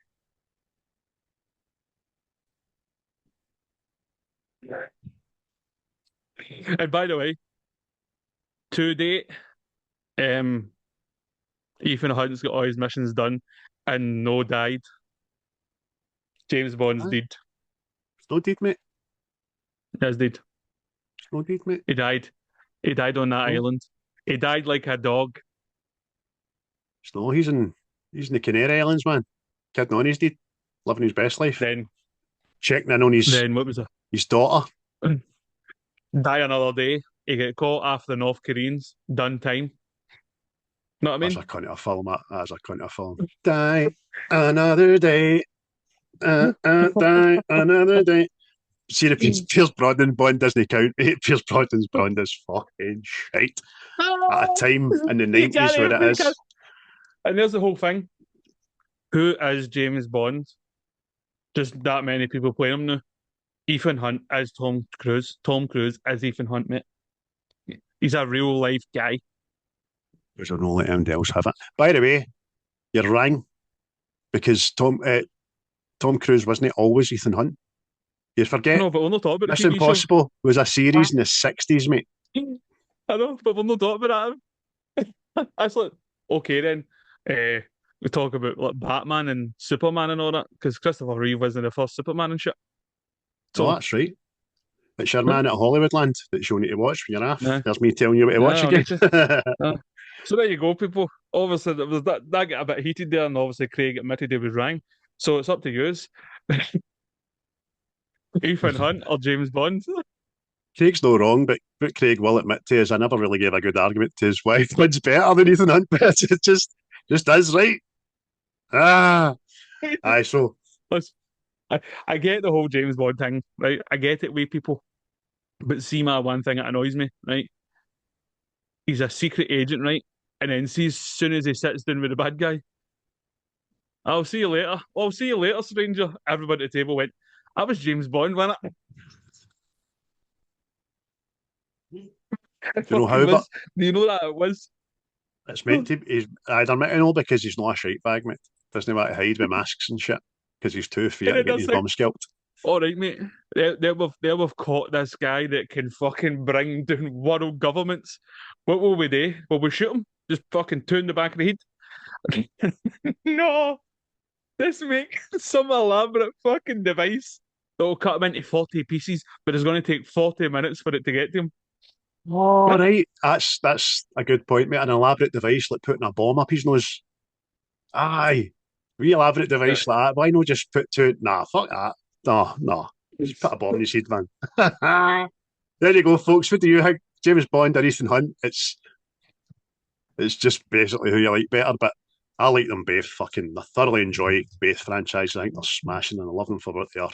And by the way, to date, um, Ethan Hunt's got all his missions done and no died. James Bond's Aye. dead. It's no deed, mate. Yes, dead. It's no deed, mate. He died. He died on that Oh. island. He died like a dog. It's no, he's in the Canary Islands, man. Kidding on his deed. Living his best life. Then Checking in on what was it? his daughter. Die another day. He get caught after the North Koreans. Done time. Know what I That's mean? a cunt of a film, that. That's a cunt of a film. Die another day. Die another day. See the Pierce Brosnan Bond doesn't count. Pierce Brosnan's Bond is fucking shite. At a time in the You 90s can't where even it make is. it. And there's the whole thing. Who is James Bond? Just that many people playing him now. Ethan Hunt as Tom Cruise. Tom Cruise as Ethan Hunt, mate. He's a real life guy. Which I don't let anybody else have it. By the way, you're wrong. Because Tom Cruise wasn't always Ethan Hunt. You forget No, but we're not talking about the Mission TV show. Impossible was a series in the 60s, mate. I know, but we're not talking about that. That's like, okay then. We talk about like Batman and Superman and all that, because Christopher Reeve was in the first Superman and shit. So Oh, that's right. It's your man at Hollywoodland that you'll need to watch when you're off. Nah. There's me telling you what to watch I'll again. need So there you go, people. Obviously, there was that got a bit heated there, and obviously Craig admitted he was wrong. So it's up to you. Ethan Hunt or James Bond? Craig's no wrong, but what Craig will admit to is I never really gave a good argument to his wife. What's better than Ethan Hunt? It just is, right? Aye, so Listen, I get the whole James Bond thing, right? I get it with people. But see, my one thing that annoys me, right? He's a secret agent, right? And then see, as soon as he sits down with the bad guy, I'll see you later. I'll see you later, stranger. Everybody at the table went, that was James Bond, wasn't it? you know how, but Do you know that it was? it's meant to be. He's either meant to know because he's not a shite bag, mate. Doesn't want to hide with masks and shit because he's too fear to get his bum scalped. All right, mate. We've caught this guy that can fucking bring down world governments. What will we do? Will we shoot him? Just fucking turn the back of the head? No. This makes some elaborate fucking device that'll cut him into 40 pieces, but it's going to take 40 minutes for it to get to him. Oh, right. That's a good point, mate. An elaborate device like putting a bomb up his nose. Aye. Wee elaborate device like that. Why not just put two? Nah, fuck that. No. Just put a bomb in his head, man. There you go, folks. What do you think? James Bond or Ethan Hunt? It's just basically who you like better, but I like them both. Fucking, I thoroughly enjoy both franchises. I think they're smashing, and I love them for what they are.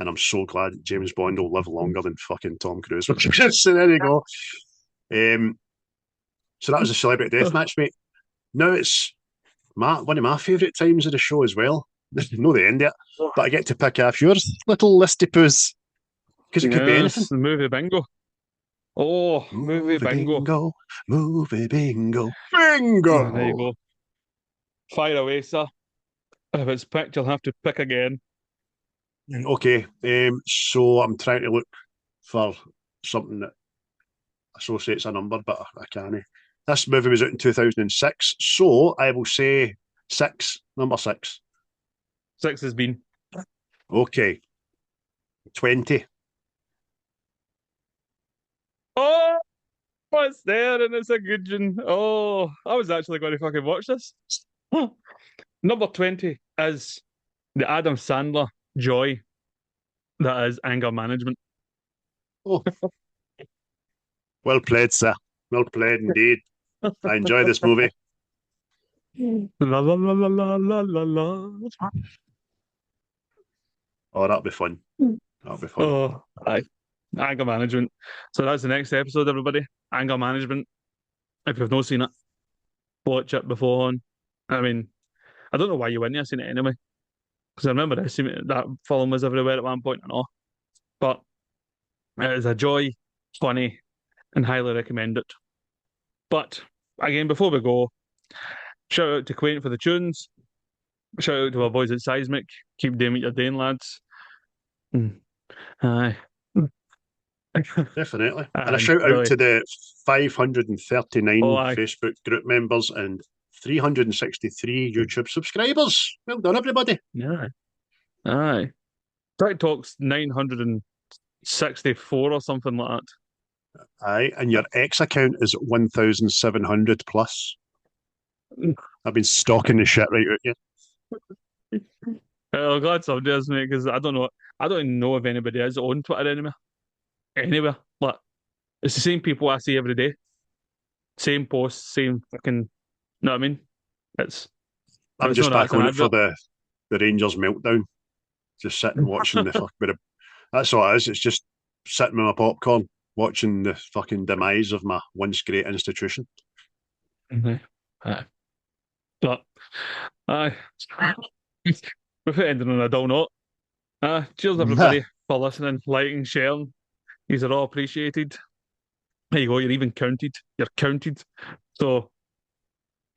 And I'm so glad that James Bond will live longer than fucking Tom Cruise. So there you go. So that was a celebrity death match, mate. Now it's one of my favourite times of the show as well. No, the end yet, but I get to pick off yours, little listy poos. Because it could be anything. The movie bingo. Oh, movie bingo. Movie bingo. Oh, there you go. Fire away, sir. If it's picked, you'll have to pick again. Okay, so I'm trying to look for something that associates a number, but I can't. This movie was out in 2006, so I will say 6, number 6. 6 has been. Okay, 20. Oh, it's there and it's a good one. Oh, I was actually going to fucking watch this. Number 20 is the Adam Sandler joy that is anger management. Oh, well played, sir. Well played indeed. I enjoy this movie. La la la la la la la la. Oh, that'll be fun. That'll be fun. Oh, aye. Anger management. So that's the next episode, everybody. Anger management. If you've not seen it, watch it before on. I mean, I don't know why you wouldn't have seen it anyway. Because I remember that film was everywhere at one point and all. But it is a joy, funny, and highly recommend it. But again, before we go, shout out to Quaint for the tunes. Shout out to our boys at Seismic. Keep doing what you're doing, lads. Aye. Definitely. And a shout out to the 539 Facebook group members and 363 YouTube subscribers. Well done, everybody. Yeah. Aye. TikTok's 964 or something like that. Aye, and your X account is 1,700 plus. I've been stalking the shit right out here. I'm glad somebody is, mate, because I don't even know if anybody is on Twitter anywhere. Like, it's the same people I see every day. Same posts, same fucking, you know what I mean? I'm just back on it for the Rangers meltdown. Just sitting watching the fuck. That's all it is. It's just sitting with my popcorn, watching the fucking demise of my once great institution. Mm-hmm. But, with it ending on a dull note, cheers everybody for listening, liking, sharing. These are all appreciated. There you go, you're even counted. You're counted. So,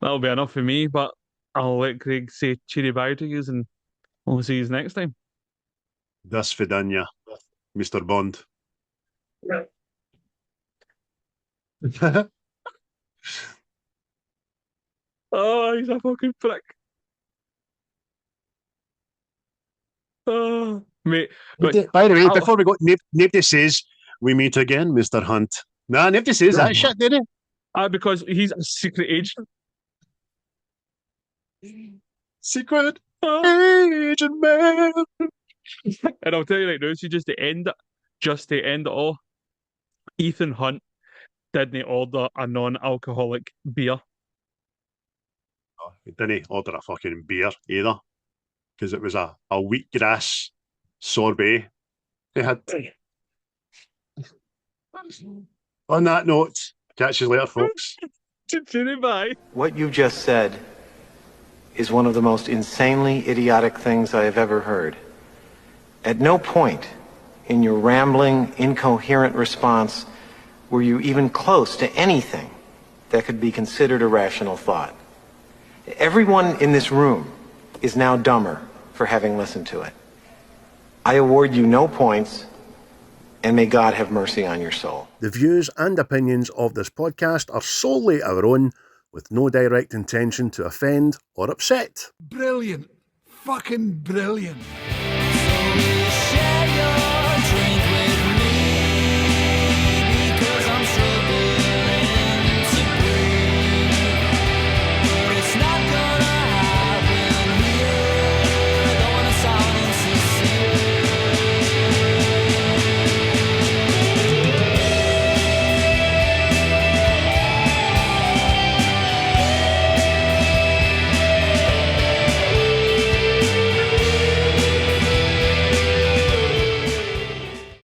that'll be enough for me, but I'll let Craig say cheery bye to you and we'll see you next time. Das Vidania, Mr. Bond. Oh, he's a fucking prick. Oh, mate. By the way, before we go, nobody says we meet again, Mr. Hunt. Nah, nobody says that shit, did it? Because he's a secret agent. Secret agent man. And I'll tell you right now, so just to end it all, Ethan Hunt didn't order a non-alcoholic beer. Oh, he didn't order a fucking beer either, because it was a wheatgrass sorbet he had. On that note, catch you later, folks. Bye. What you just said is one of the most insanely idiotic things I have ever heard. At no point in your rambling, incoherent response were you even close to anything that could be considered a rational thought. Everyone in this room is now dumber for having listened to it. I award you no points, and may God have mercy on your soul. The views and opinions of this podcast are solely our own, with no direct intention to offend or upset. Brilliant. Fucking brilliant.